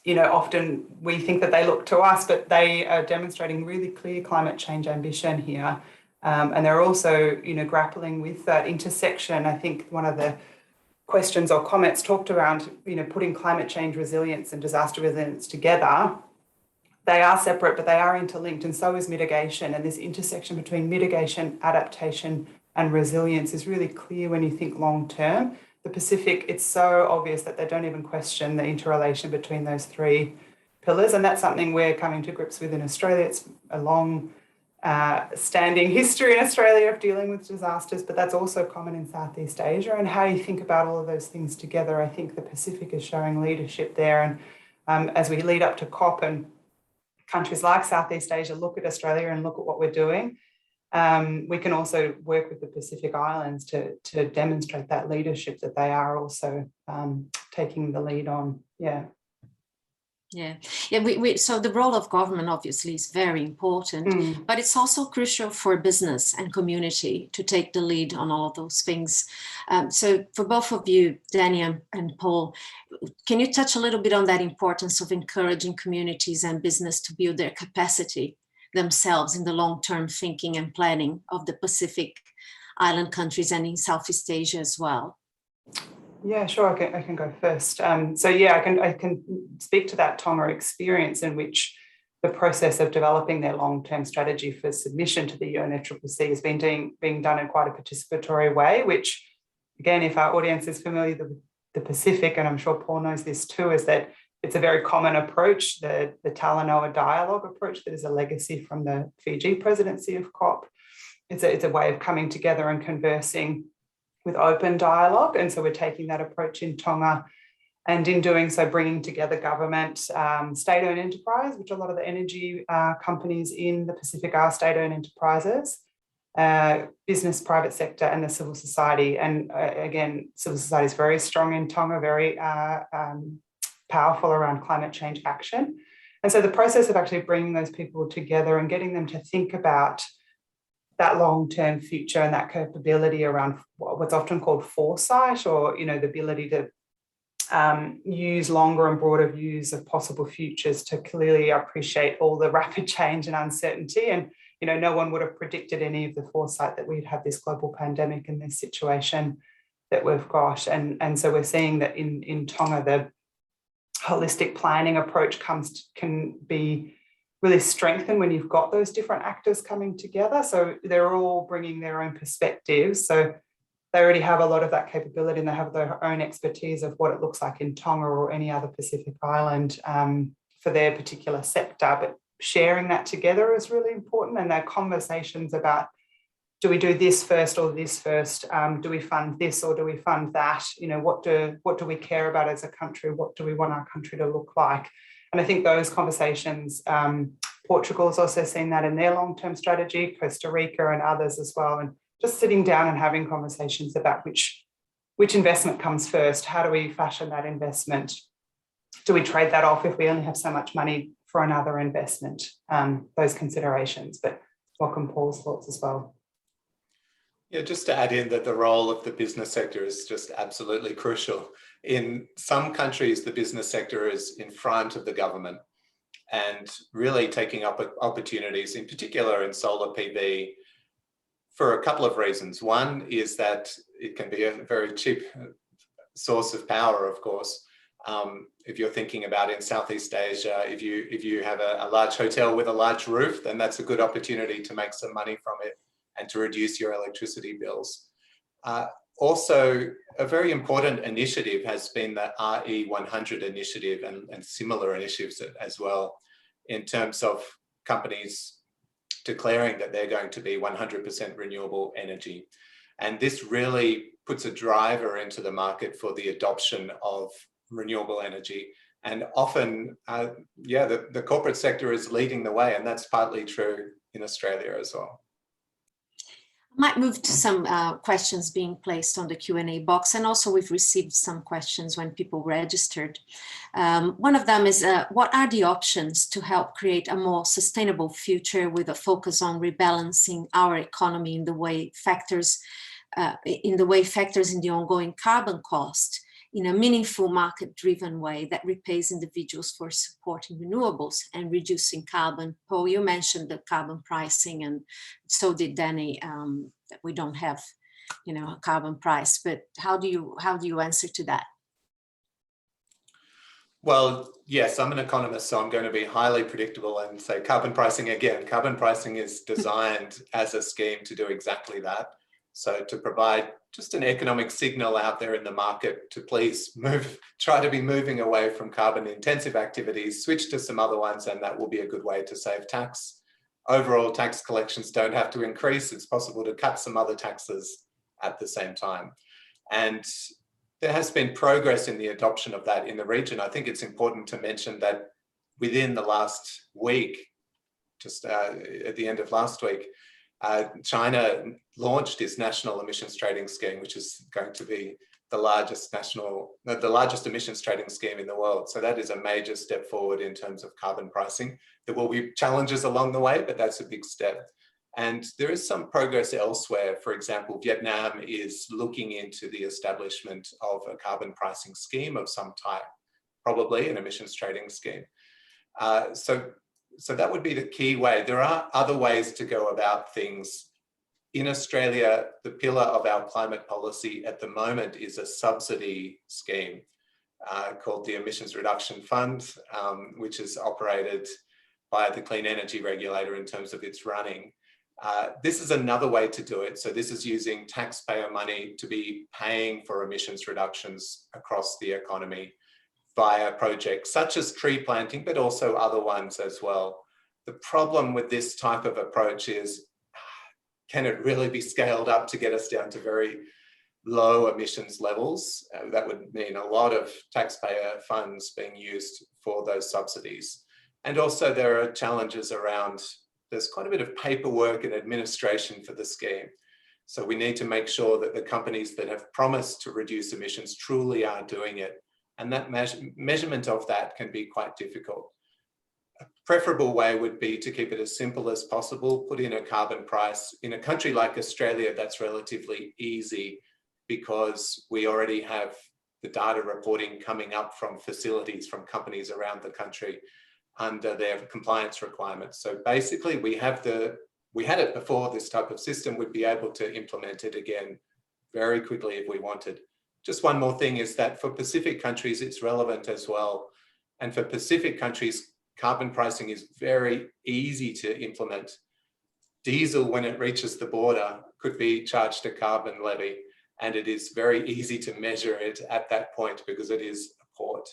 you know, often we think that they look to us, but they are demonstrating really clear climate change ambition here. And they're also, you know, grappling with that intersection. I think one of the questions or comments talked around, you know, putting climate change resilience and disaster resilience together. They are separate, but they are interlinked, and so is mitigation. And this intersection between mitigation, adaptation, and resilience is really clear when you think long term. The Pacific, it's so obvious that they don't even question the interrelation between those three pillars. And that's something we're coming to grips with in Australia. It's a long standing history in Australia of dealing with disasters, but that's also common in Southeast Asia. And how you think about all of those things together, I think the Pacific is showing leadership there. And as we lead up to COP and countries like Southeast Asia look at Australia and look at what we're doing, we can also work with the Pacific Islands to demonstrate that leadership that they are also taking the lead on. So the role of government obviously is very important, but it's also crucial for business and community to take the lead on all of those things. So for both of you, Dani and Paul, can you touch a little bit on that importance of encouraging communities and business to build their capacity themselves in the long-term thinking and planning of the Pacific Island countries and in Southeast Asia as well? Yeah, sure. I can go first. So yeah, I can speak to that Tonga experience in which the process of developing their long-term strategy for submission to the UNFCCC has been being done in quite a participatory way, which, again, if our audience is familiar with the Pacific, and I'm sure Paul knows this too, is that it's a very common approach, the Talanoa dialogue approach that is a legacy from the Fiji presidency of COP. It's a way of coming together and conversing with open dialogue. And so we're taking that approach in Tonga, and in doing so, bringing together government, state-owned enterprise, which a lot of the energy companies in the Pacific are state-owned enterprises, business, private sector, and the civil society. And again, civil society is very strong in Tonga, very powerful around climate change action. And so the process of actually bringing those people together and getting them to think about that long-term future and that capability around what's often called foresight, or, the ability to use longer and broader views of possible futures to clearly appreciate all the rapid change and uncertainty. And, no one would have predicted any of the foresight that we'd have this global pandemic and this situation that we've got. And so we're seeing that in Tonga, the holistic planning approach can be really strengthened when you've got those different actors coming together. So they're all bringing their own perspectives. So they already have a lot of that capability, and they have their own expertise of what it looks like in Tonga or any other Pacific island for their particular sector. But sharing that together is really important. And there are conversations about, do we do this first or this first? Do we fund this or do we fund that? What do we care about as a country? What do we want our country to look like? And I think those conversations, Portugal's also seen that in their long-term strategy, Costa Rica and others as well. And just sitting down and having conversations about which investment comes first. How do we fashion that investment? Do we trade that off if we only have so much money for another investment? Those considerations, but welcome Paul's thoughts as well. Yeah, just to add in that the role of the business sector is just absolutely crucial. In some countries, the business sector is in front of the government and really taking up opportunities, in particular in solar PV, for a couple of reasons. One is that it can be a very cheap source of power, of course. If you're thinking about in Southeast Asia, if you have a large hotel with a large roof, then that's a good opportunity to make some money from it and to reduce your electricity bills. Also, a very important initiative has been the RE100 initiative and similar initiatives as well, in terms of companies declaring that they're going to be 100% renewable energy. And this really puts a driver into the market for the adoption of renewable energy. And often, the corporate sector is leading the way, and that's partly true in Australia as well. I might move to some questions being placed on the Q&A box, and also we've received some questions when people registered. One of them is, what are the options to help create a more sustainable future with a focus on rebalancing our economy in the way factors in the ongoing carbon cost in a meaningful market-driven way that repays individuals for supporting renewables and reducing carbon? Paul, you mentioned the carbon pricing, and so did Dani, that we don't have, a carbon price. But how do you answer to that? Well, yes, I'm an economist, so I'm going to be highly predictable and say carbon pricing again. Carbon pricing is designed as a scheme to do exactly that. So to provide just an economic signal out there in the market to please try to be moving away from carbon intensive activities, switch to some other ones, and that will be a good way to save tax. Overall tax collections don't have to increase. It's possible to cut some other taxes at the same time. And there has been progress in the adoption of that in the region. I think it's important to mention that within the last week, just at the end of last week, China launched its national emissions trading scheme, which is going to be the largest emissions trading scheme in the world. So that is a major step forward in terms of carbon pricing. There will be challenges along the way, but that's a big step. And there is some progress elsewhere. For example, Vietnam is looking into the establishment of a carbon pricing scheme of some type, probably an emissions trading scheme. So that would be the key way. There are other ways to go about things. In Australia, the pillar of our climate policy at the moment is a subsidy scheme called the Emissions Reduction Fund, which is operated by the Clean Energy Regulator in terms of its running. This is another way to do it. So this is using taxpayer money to be paying for emissions reductions across the economy via projects such as tree planting, but also other ones as well. The problem with this type of approach is, can it really be scaled up to get us down to very low emissions levels? That would mean a lot of taxpayer funds being used for those subsidies. And also there are challenges around, there's quite a bit of paperwork and administration for the scheme. So we need to make sure that the companies that have promised to reduce emissions truly are doing it. And that measurement of that can be quite difficult. A preferable way would be to keep it as simple as possible, put in a carbon price. In a country like Australia, that's relatively easy because we already have the data reporting coming up from facilities, from companies around the country under their compliance requirements. So basically we had it before. This type of system would be able to implement it again very quickly if we wanted. Just one more thing is that for Pacific countries, it's relevant as well. And for Pacific countries, carbon pricing is very easy to implement. Diesel, when it reaches the border, could be charged a carbon levy, and it is very easy to measure it at that point because it is a port.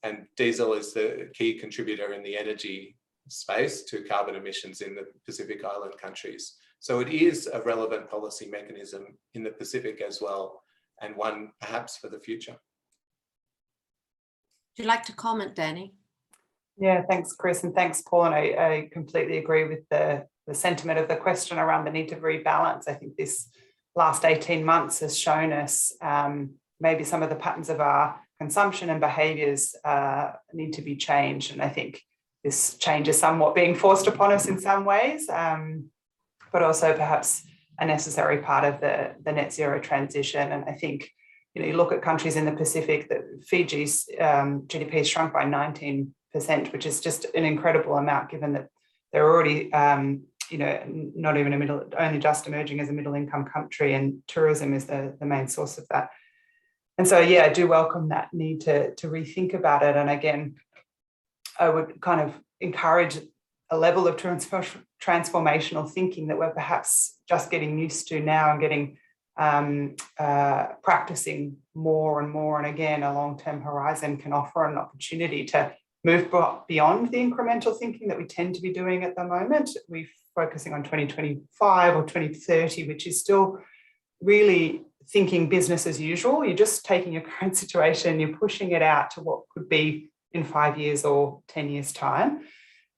And diesel is the key contributor in the energy space to carbon emissions in the Pacific Island countries. So it is a relevant policy mechanism in the Pacific as well, and one perhaps for the future. Would you like to comment, Dani? Yeah, thanks, Chris, and thanks, Paul. And I completely agree with the sentiment of the question around the need to rebalance. I think this last 18 months has shown us maybe some of the patterns of our consumption and behaviours need to be changed. And I think this change is somewhat being forced upon us in some ways, but also perhaps a necessary part of the net zero transition. And I think, you know, you look at countries in the Pacific, that Fiji's GDP has shrunk by 19%, which is just an incredible amount, given that they're already, you know, not even only just emerging as a middle income country, and tourism is the main source of that. And so, yeah, I do welcome that need to rethink about it. And again, I would kind of encourage a level of transformational thinking that we're perhaps just getting used to now, and getting practicing more and more. And again, a long-term horizon can offer an opportunity to move beyond the incremental thinking that we tend to be doing at the moment. We're focusing on 2025 or 2030, which is still really thinking business as usual. You're just taking your current situation, you're pushing it out to what could be in 5 years or 10 years' time.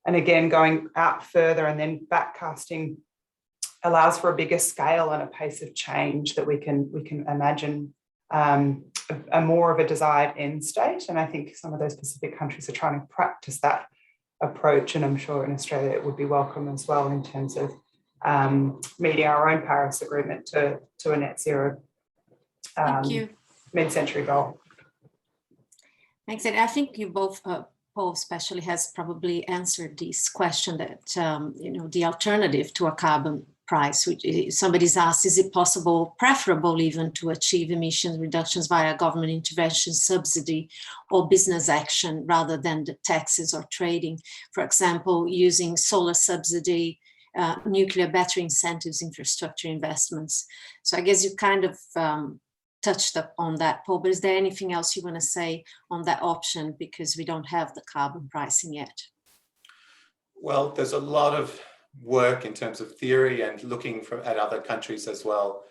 And again, going out further and then backcasting allows for a bigger scale and a pace of change that we can imagine a more of a desired end state. And I think some of those Pacific countries are trying to practice that approach. And I'm sure in Australia it would be welcome as well in terms of meeting our own Paris Agreement to a net zero mid-century goal. Thanks. And I think you both, Paul especially, has probably answered this question that, you know, the alternative to a carbon price, which somebody's asked, is it possible, preferable even, to achieve emission reductions via government intervention, subsidy, or business action rather than the taxes or trading? For example, using solar subsidy, nuclear battery incentives, infrastructure investments. So I guess you kind of touched up on that, Paul, but is there anything else you want to say on that option, because we don't have the carbon pricing yet? Well, there's a lot of work in terms of theory and looking at other countries as well.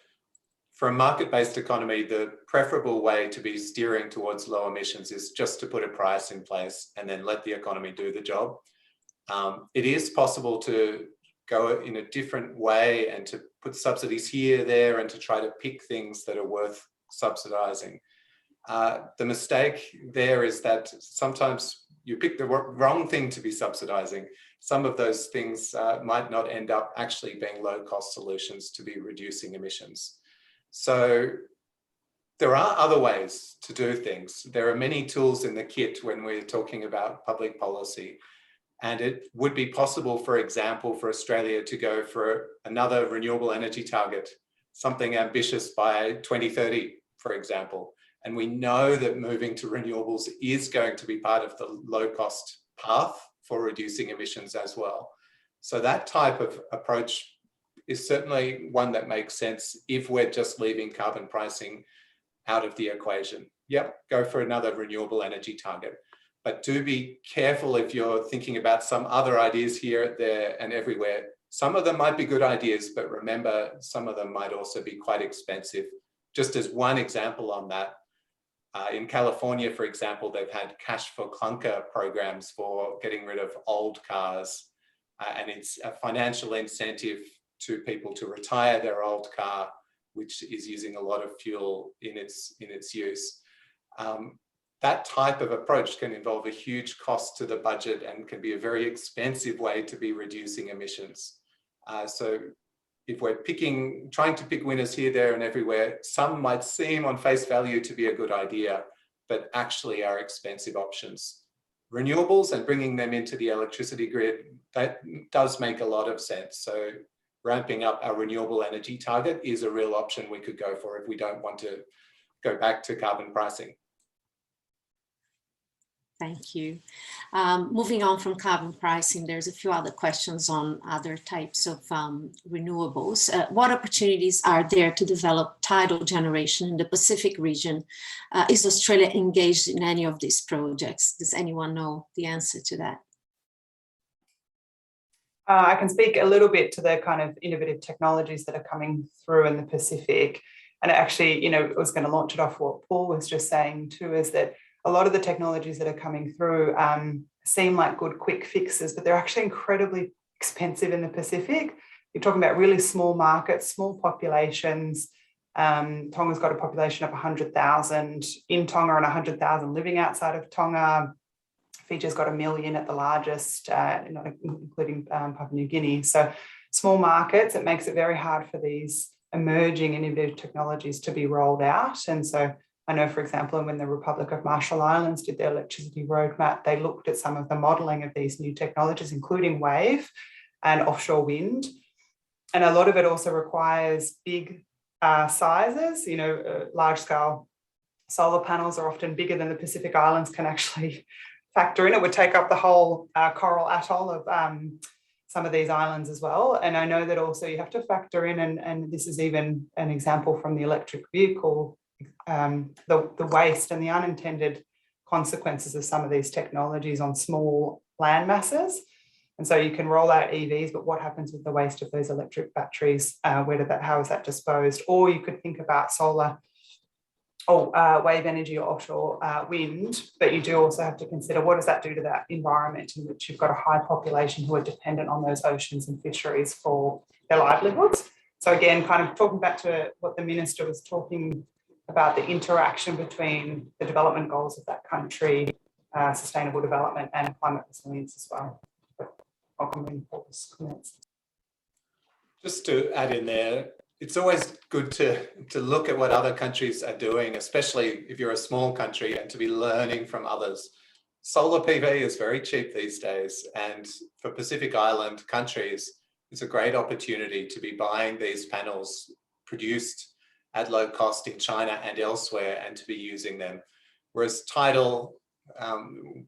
For a market-based economy, the preferable way to be steering towards low emissions is just to put a price in place and then let the economy do the job. It is possible to go in a different way and to put subsidies here, there, and to try to pick things that are worth subsidizing. The mistake there is that sometimes you pick the wrong thing to be subsidizing. Some of those things might not end up actually being low-cost solutions to be reducing emissions. So there are other ways to do things. There are many tools in the kit when we're talking about public policy. And it would be possible, for example, for Australia to go for another renewable energy target, something ambitious by 2030, for example. And we know that moving to renewables is going to be part of the low-cost path for reducing emissions as well. So that type of approach is certainly one that makes sense if we're just leaving carbon pricing out of the equation. Yep, go for another renewable energy target. But do be careful if you're thinking about some other ideas here, there, and everywhere. Some of them might be good ideas, but remember, some of them might also be quite expensive. Just as one example on that, in California, for example, they've had cash for clunker programs for getting rid of old cars. And it's a financial incentive to people to retire their old car, which is using a lot of fuel in its use. That type of approach can involve a huge cost to the budget and can be a very expensive way to be reducing emissions. So if we're trying to pick winners here, there, and everywhere, some might seem on face value to be a good idea, but actually are expensive options. Renewables and bringing them into the electricity grid, that does make a lot of sense. So ramping up our renewable energy target is a real option we could go for if we don't want to go back to carbon pricing. Thank you. Moving on from carbon pricing, there's a few other questions on other types of renewables. What opportunities are there to develop tidal generation in the Pacific region? Is Australia engaged in any of these projects? Does anyone know the answer to that? I can speak a little bit to the kind of innovative technologies that are coming through in the Pacific. And actually, I was going to launch it off what Paul was just saying too, is that a lot of the technologies that are coming through seem like good quick fixes, but they're actually incredibly expensive in the Pacific. You're talking about really small markets, small populations. Tonga's got a population of 100,000 in Tonga and 100,000 living outside of Tonga. Fiji's got 1 million at the largest, including Papua New Guinea. So small markets, it makes it very hard for these emerging innovative technologies to be rolled out. And so I know, for example, when the Republic of Marshall Islands did their electricity roadmap, they looked at some of the modelling of these new technologies, including wave and offshore wind. And a lot of it also requires big sizes, large-scale solar panels are often bigger than the Pacific Islands can actually factor in. It would take up the whole coral atoll of some of these islands as well. And I know that also you have to factor in, and this is even an example from the electric vehicle, the waste and the unintended consequences of some of these technologies on small land masses. And so you can roll out EVs, but what happens with the waste of those electric batteries? How is that disposed? Or you could think about solar or wave energy or offshore wind, but you do also have to consider what does that do to that environment in which you've got a high population who are dependent on those oceans and fisheries for their livelihoods. So again, kind of talking back to what the Minister was talking about, the interaction between the development goals of that country, sustainable development and climate resilience as well. Welcome Paul's comments. Just to add in there, it's always good to look at what other countries are doing, especially if you're a small country, and to be learning from others. Solar PV is very cheap these days, and for Pacific Island countries, it's a great opportunity to be buying these panels produced at low cost in China and elsewhere and to be using them. Whereas tidal,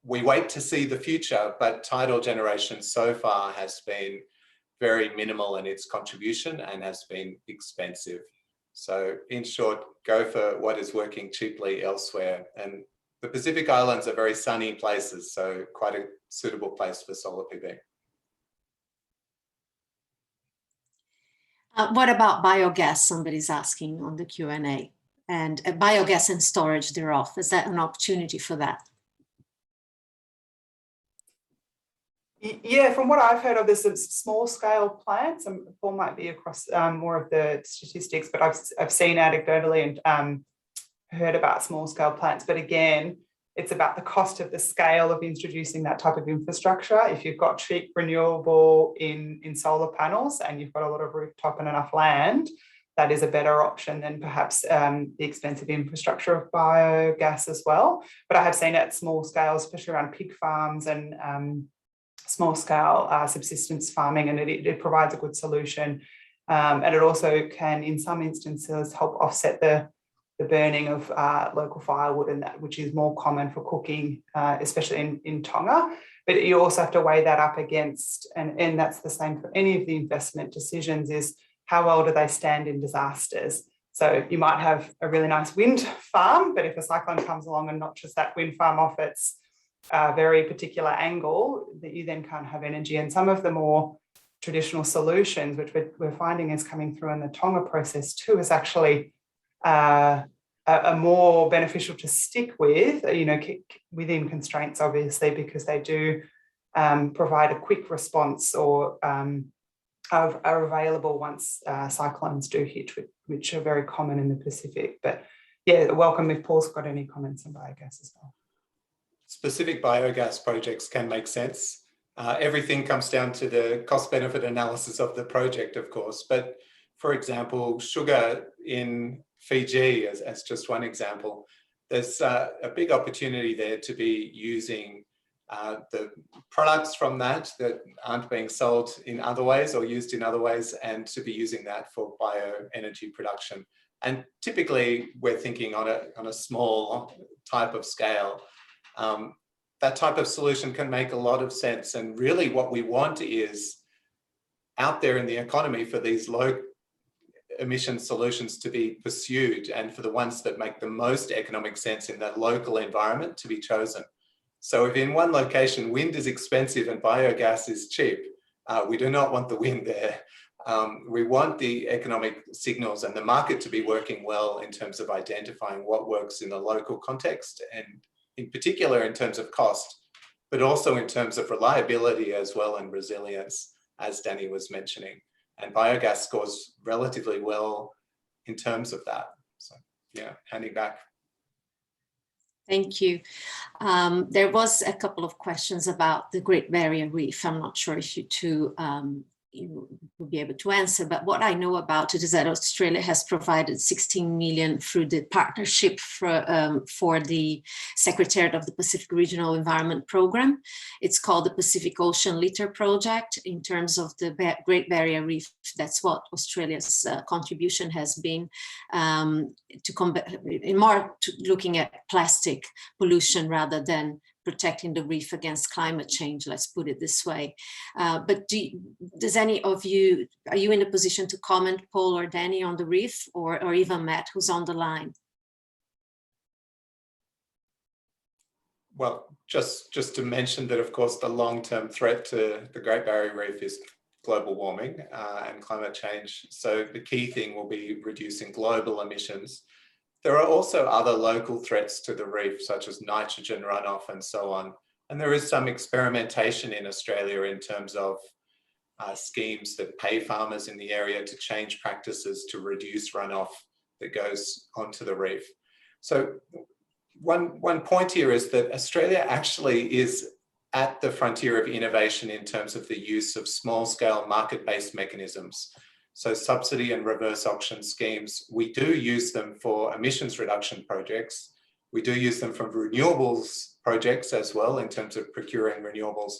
we wait to see the future, but tidal generation so far has been very minimal in its contribution and has been expensive. So in short, go for what is working cheaply elsewhere. And the Pacific Islands are very sunny places, so quite a suitable place for solar PV. What about biogas? Somebody's asking on the Q&A, and biogas and storage thereof. Is that an opportunity for that? Yeah, from what I've heard of, there's some small scale plants, and Paul might be across more of the statistics, but I've seen anecdotally and heard about small scale plants. But again, it's about the cost of the scale of introducing that type of infrastructure. If you've got cheap renewable in solar panels and you've got a lot of rooftop and enough land, that is a better option than perhaps the expensive infrastructure of biogas as well. But I have seen it at small scale, especially around pig farms and small scale subsistence farming, and it provides a good solution. And it also can, in some instances, help offset the burning of local firewood, and that which is more common for cooking, especially in Tonga. But you also have to weigh that up against, and that's the same for any of the investment decisions, is how well do they stand in disasters? So you might have a really nice wind farm, but if a cyclone comes along and notches that wind farm off its very particular angle, that you then can't have energy. And some of the more traditional solutions, which we're finding is coming through in the Tonga process too, is actually are more beneficial to stick with, within constraints, obviously, because they do provide a quick response or are available once cyclones do hit, which are very common in the Pacific. But yeah, welcome if Paul's got any comments on biogas as well. Specific biogas projects can make sense. Everything comes down to the cost-benefit analysis of the project, of course. But for example, sugar in Fiji, as just one example, there's a big opportunity there to be using the products from that aren't being sold in other ways or used in other ways, and to be using that for bioenergy production. And typically we're thinking on a small type of scale. That type of solution can make a lot of sense. And really what we want is out there in the economy for these low emission solutions to be pursued, and for the ones that make the most economic sense in that local environment to be chosen. So if in one location wind is expensive and biogas is cheap, we do not want the wind there. We want the economic signals and the market to be working well in terms of identifying what works in a local context, and in particular in terms of cost, but also in terms of reliability as well, and resilience, as Dani was mentioning. And biogas scores relatively well in terms of that. So yeah, handing back. Thank you. There was a couple of questions about the Great Barrier Reef. I'm not sure if you two you will be able to answer, but what I know about it is that Australia has provided 16 million through the partnership for the Secretariat of the Pacific Regional Environment Program. It's called the Pacific Ocean Litter Project. In terms of the Great Barrier Reef, that's what Australia's contribution has been to combat, more to looking at plastic pollution rather than protecting the reef against climate change, let's put it this way. But does any of you, are you in a position to comment, Paul or Dani, on the reef, or even Matt, who's on the line? Well, just to mention that, of course, the long-term threat to the Great Barrier Reef is global warming and climate change. So the key thing will be reducing global emissions. There are also other local threats to the reef, such as nitrogen runoff and so on. And there is some experimentation in Australia in terms of schemes that pay farmers in the area to change practices to reduce runoff that goes onto the reef. So one point here is that Australia actually is at the frontier of innovation in terms of the use of small-scale market-based mechanisms. So subsidy and reverse auction schemes, we do use them for emissions reduction projects. We do use them for renewables projects as well in terms of procuring renewables,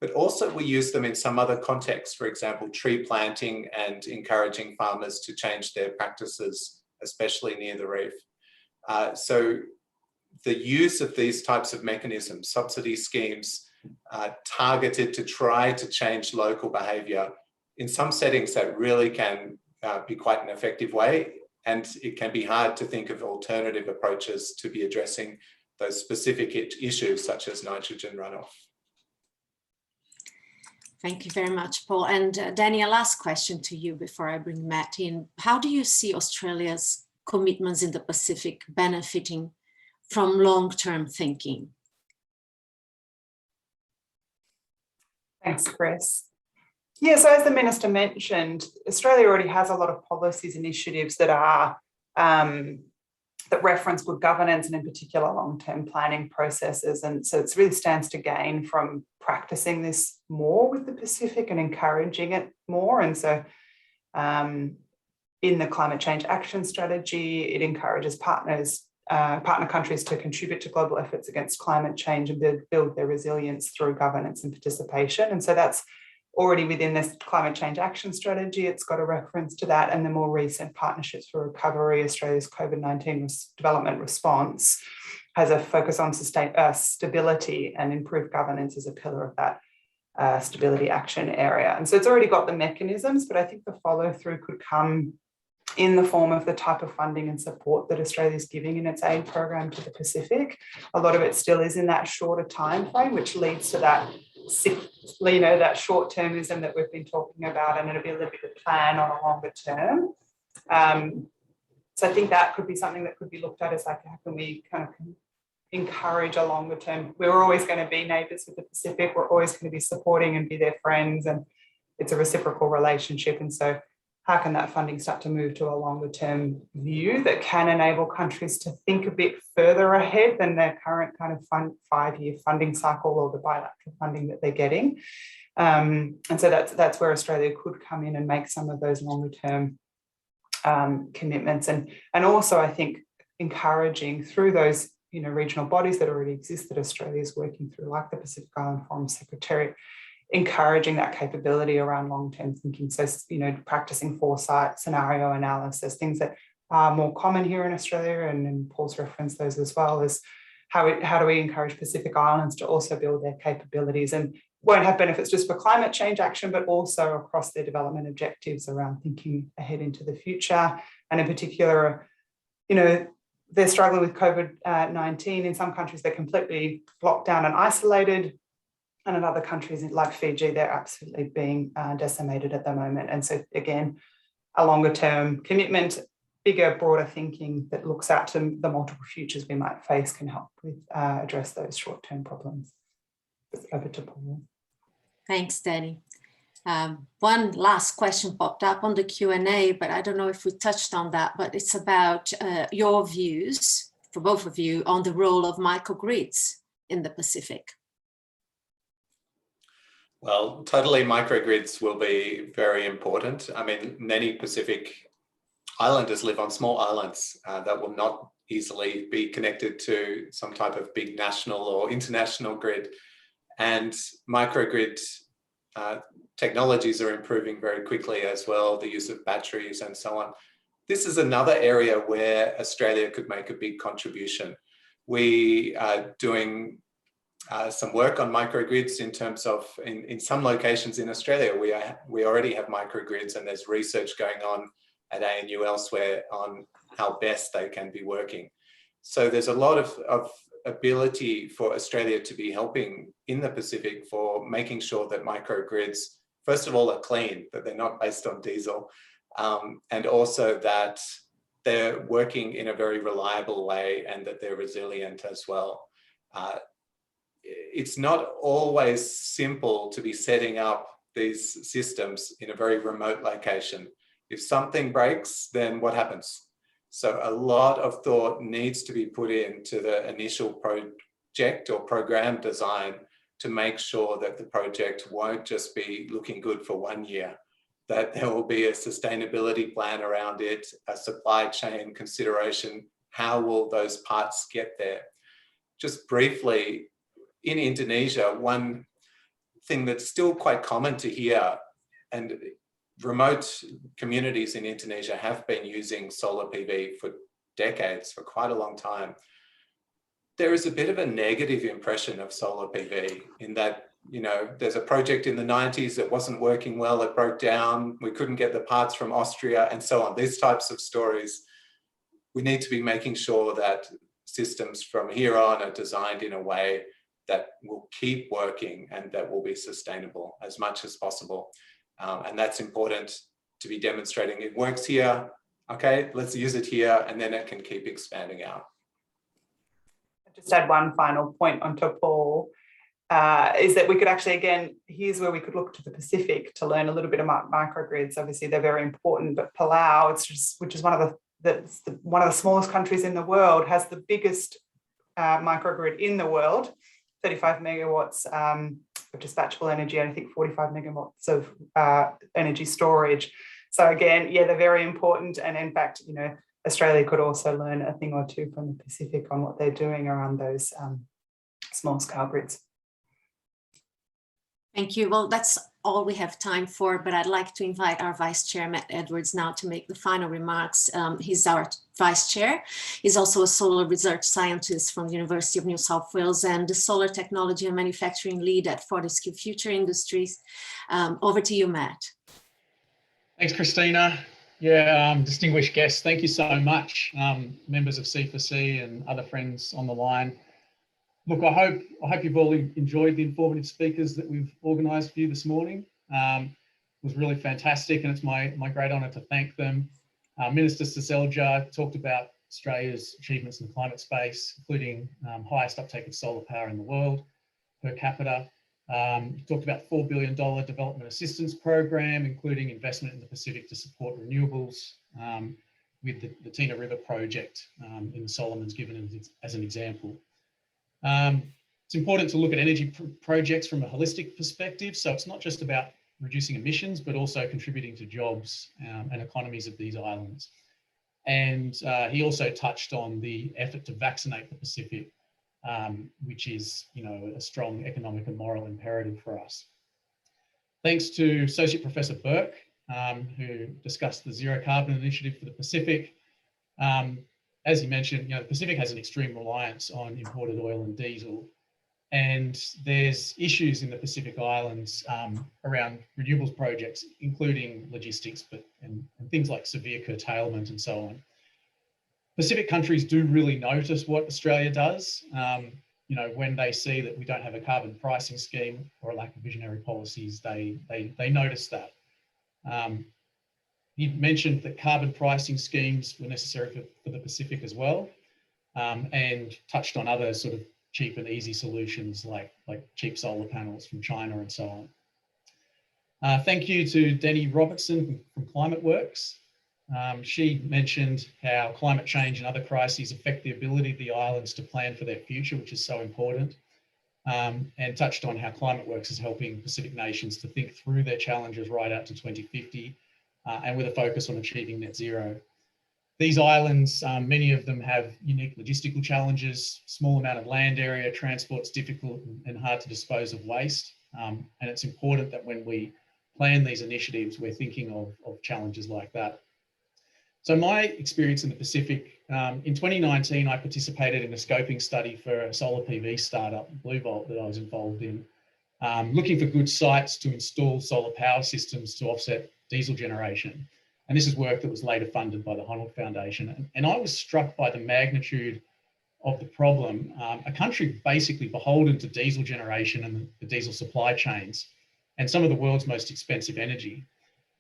but also we use them in some other contexts, for example, tree planting and encouraging farmers to change their practices, especially near the reef. So the use of these types of mechanisms, subsidy schemes, targeted to try to change local behaviour, in some settings that really can be quite an effective way, and it can be hard to think of alternative approaches to be addressing those specific issues such as nitrogen runoff. Thank you very much, Paul. And Dani, a last question to you before I bring Matt in. How do you see Australia's commitments in the Pacific benefiting from long-term thinking? Thanks, Chris. Yeah, so as the Minister mentioned, Australia already has a lot of policies, initiatives that are that reference good governance and in particular long-term planning processes. And so it really stands to gain from practicing this more with the Pacific and encouraging it more. And so in the Climate Change Action Strategy, it encourages partner countries to contribute to global efforts against climate change and build their resilience through governance and participation. And so that's already within this Climate Change Action Strategy. It's got a reference to that, and the more recent Partnerships for Recovery, Australia's COVID-19 development response, has a focus on stability, and improved governance as a pillar of that stability action area. And so it's already got the mechanisms, but I think the follow through could come in the form of the type of funding and support that Australia is giving in its aid program to the Pacific. A lot of it still is in that shorter time frame, which leads to that, that short-termism that we've been talking about, and an ability to plan on a longer term. So I think that could be something that could be looked at as like, how can we kind of encourage a longer term? We're always going to be neighbours with the Pacific. We're always going to be supporting and be their friends, and it's a reciprocal relationship. And so how can that funding start to move to a longer term view that can enable countries to think a bit further ahead than their current kind of 5-year funding cycle or the bilateral funding that they're getting? And so that's where Australia could come in and make some of those longer term commitments. And also, I think, encouraging through those regional bodies that already exist that Australia is working through, like the Pacific Island Forum Secretariat, encouraging that capability around long-term thinking. So, practicing foresight, scenario analysis, things that are more common here in Australia, and Paul's referenced those as well, as how do we encourage Pacific Islands to also build their capabilities, and won't have benefits just for climate change action, but also across their development objectives around thinking ahead into the future. And in particular, they're struggling with COVID-19. In some countries, they're completely locked down and isolated. And in other countries like Fiji, they're absolutely being decimated at the moment. And so again, a longer term commitment, bigger, broader thinking that looks out to the multiple futures we might face can help with address those short-term problems. Over to Paul. Thanks, Dani. One last question popped up on the Q&A, but I don't know if we touched on that, but it's about your views, for both of you, on the role of microgrids in the Pacific. Well, totally, microgrids will be very important. I mean, many Pacific Islanders live on small islands that will not easily be connected to some type of big national or international grid. And microgrid technologies are improving very quickly as well, the use of batteries and so on. This is another area where Australia could make a big contribution. We are doing some work on microgrids in terms of, in some locations in Australia, we already have microgrids, and there's research going on at ANU elsewhere on how best they can be working. So there's a lot of ability for Australia to be helping in the Pacific for making sure that microgrids, first of all, are clean, that they're not based on diesel, and also that they're working in a very reliable way and that they're resilient as well. It's not always simple to be setting up these systems in a very remote location. If something breaks, then what happens? So a lot of thought needs to be put into the initial project or program design to make sure that the project won't just be looking good for 1 year, that there will be a sustainability plan around it, a supply chain consideration. How will those parts get there? Just briefly, in Indonesia, one thing that's still quite common to hear, and remote communities in Indonesia have been using solar PV for decades, for quite a long time. There is a bit of a negative impression of solar PV in that, there's a project in the 90s that wasn't working well, it broke down, we couldn't get the parts from Austria, and so on. These types of stories, we need to be making sure that systems from here on are designed in a way that will keep working and that will be sustainable as much as possible. And that's important to be demonstrating. It works here, okay, let's use it here, and then it can keep expanding out. I'll just add one final point onto Paul, is that we could actually, again, here's where we could look to the Pacific to learn a little bit about microgrids. Obviously, they're very important, but Palau, which is one of the smallest countries in the world, has the biggest microgrid in the world, 35 megawatts of dispatchable energy, and I think 45 megawatts of energy storage. So again, yeah, they're very important. And in fact, Australia could also learn a thing or two from the Pacific on what they're doing around those small scale grids. Thank you. Well, that's all we have time for, but I'd like to invite our Vice Chair, Matt Edwards, now to make the final remarks. He's our Vice Chair. He's also a solar research scientist from the University of New South Wales and the Solar Technology and Manufacturing Lead at Fortescue Future Industries. Over to you, Matt. Thanks, Christina. Yeah, distinguished guests, thank you so much. Members of C4C and other friends on the line. Look, I hope you've all enjoyed the informative speakers that we've organised for you this morning. It was really fantastic, and it's my great honour to thank them. Minister Seselja talked about Australia's achievements in the climate space, including highest uptake of solar power in the world per capita. Talked about $4 billion development assistance program, including investment in the Pacific to support renewables, with the Tina River project in the Solomons given as an example. It's important to look at energy projects from a holistic perspective. So it's not just about reducing emissions, but also contributing to jobs and economies of these islands. And he also touched on the effort to vaccinate the Pacific, which is, a strong economic and moral imperative for us. Thanks to Associate Professor Burke, who discussed the Zero Carbon Initiative for the Pacific. As he mentioned, the Pacific has an extreme reliance on imported oil and diesel, and there's issues in the Pacific Islands around renewables projects, including logistics, and things like severe curtailment and so on. Pacific countries do really notice what Australia does, when they see that we don't have a carbon pricing scheme or a lack of visionary policies, they notice that. He mentioned that carbon pricing schemes were necessary for the Pacific as well, and touched on other sort of cheap and easy solutions like cheap solar panels from China and so on. Thank you to Dani Robertson from ClimateWorks. She mentioned how climate change and other crises affect the ability of the islands to plan for their future, which is so important, and touched on how ClimateWorks is helping Pacific nations to think through their challenges right out to 2050, and with a focus on achieving net zero. These islands, many of them have unique logistical challenges, small amount of land area, transport's difficult and hard to dispose of waste. And it's important that when we plan these initiatives, we're thinking of challenges like that. So my experience in the Pacific, in 2019, I participated in a scoping study for a solar PV startup, Blue Volt, that I was involved in, looking for good sites to install solar power systems to offset diesel generation. And this is work that was later funded by the Honnold Foundation. And I was struck by the magnitude of the problem. A country basically beholden to diesel generation and the diesel supply chains, and some of the world's most expensive energy.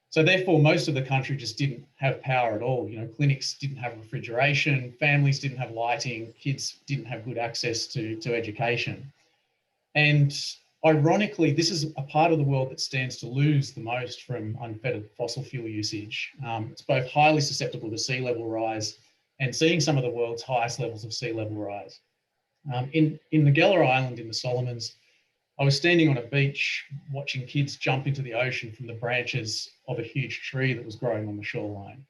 So therefore, most of the country just didn't have power at all. Clinics didn't have refrigeration, families didn't have lighting, kids didn't have good access to education. And ironically, this is a part of the world that stands to lose the most from unfettered fossil fuel usage. It's both highly susceptible to sea level rise and seeing some of the world's highest levels of sea level rise. In Nagella Island in the Solomons, I was standing on a beach watching kids jump into the ocean from the branches of a huge tree that was growing on the shoreline.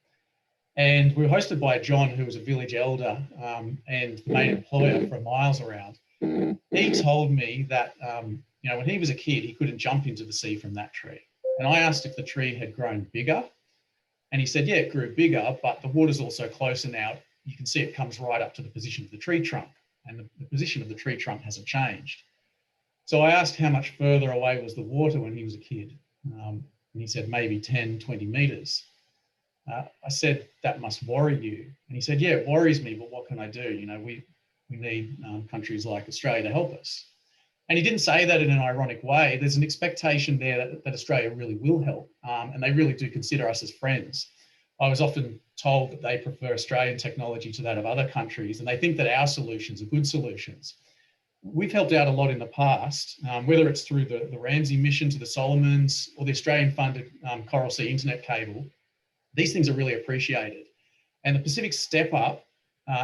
And we were hosted by John, who was a village elder and the main employer for miles around. He told me that when he was a kid, he couldn't jump into the sea from that tree. And I asked if the tree had grown bigger. And he said, yeah, it grew bigger, but the water's also closer now. You can see it comes right up to the position of the tree trunk, and the position of the tree trunk hasn't changed. So I asked how much further away was the water when he was a kid. And he said, maybe 10, 20 meters. I said, that must worry you. And he said, yeah, it worries me, but what can I do? We need countries like Australia to help us. And he didn't say that in an ironic way. There's an expectation there that Australia really will help, and they really do consider us as friends. I was often told that they prefer Australian technology to that of other countries, and they think that our solutions are good solutions. We've helped out a lot in the past, whether it's through the Ramsay mission to the Solomons or the Australian-funded Coral Sea internet cable. These things are really appreciated. And the Pacific Step Up,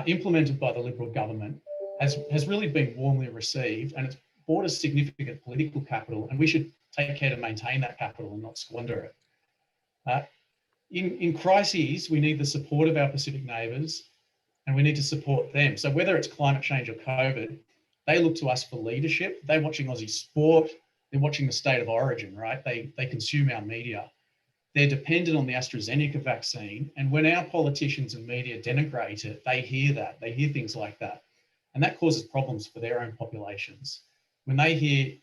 implemented by the Liberal government, has really been warmly received, and it's brought us significant political capital, and we should take care to maintain that capital and not squander it. In crises, we need the support of our Pacific neighbours, and we need to support them. So whether it's climate change or COVID, they look to us for leadership. They're watching Aussie sport. They're watching the state of origin, right? They consume our media. They're dependent on the AstraZeneca vaccine. And when our politicians and media denigrate it, they hear that. They hear things like that. And that causes problems for their own populations. When they hear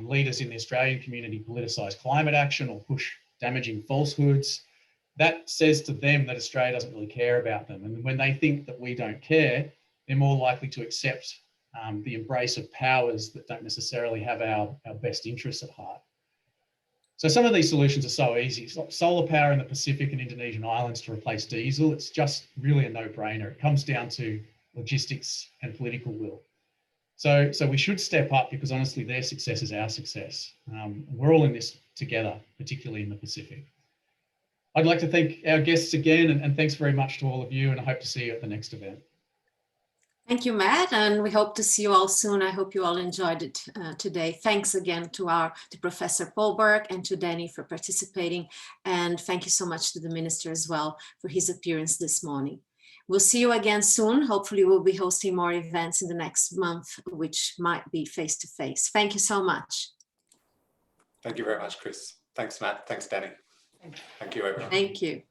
leaders in the Australian community politicise climate action or push damaging falsehoods, that says to them that Australia doesn't really care about them. And when they think that we don't care, they're more likely to accept the embrace of powers that don't necessarily have our best interests at heart. So some of these solutions are so easy. It's like solar power in the Pacific and Indonesian islands to replace diesel. It's just really a no-brainer. It comes down to logistics and political will. So we should step up, because honestly, their success is our success. We're all in this together, particularly in the Pacific. I'd like to thank our guests again, and thanks very much to all of you, and I hope to see you at the next event. Thank you, Matt, and we hope to see you all soon. I hope you all enjoyed it today. Thanks again to Professor Paul Burke and to Dani for participating, and thank you so much to the Minister as well for his appearance this morning. We'll see you again soon. Hopefully we'll be hosting more events in the next month, which might be face-to-face. Thank you so much. Thank you very much, Chris. Thanks, Matt. Thanks, Dani. Thank you, everyone. Thank you.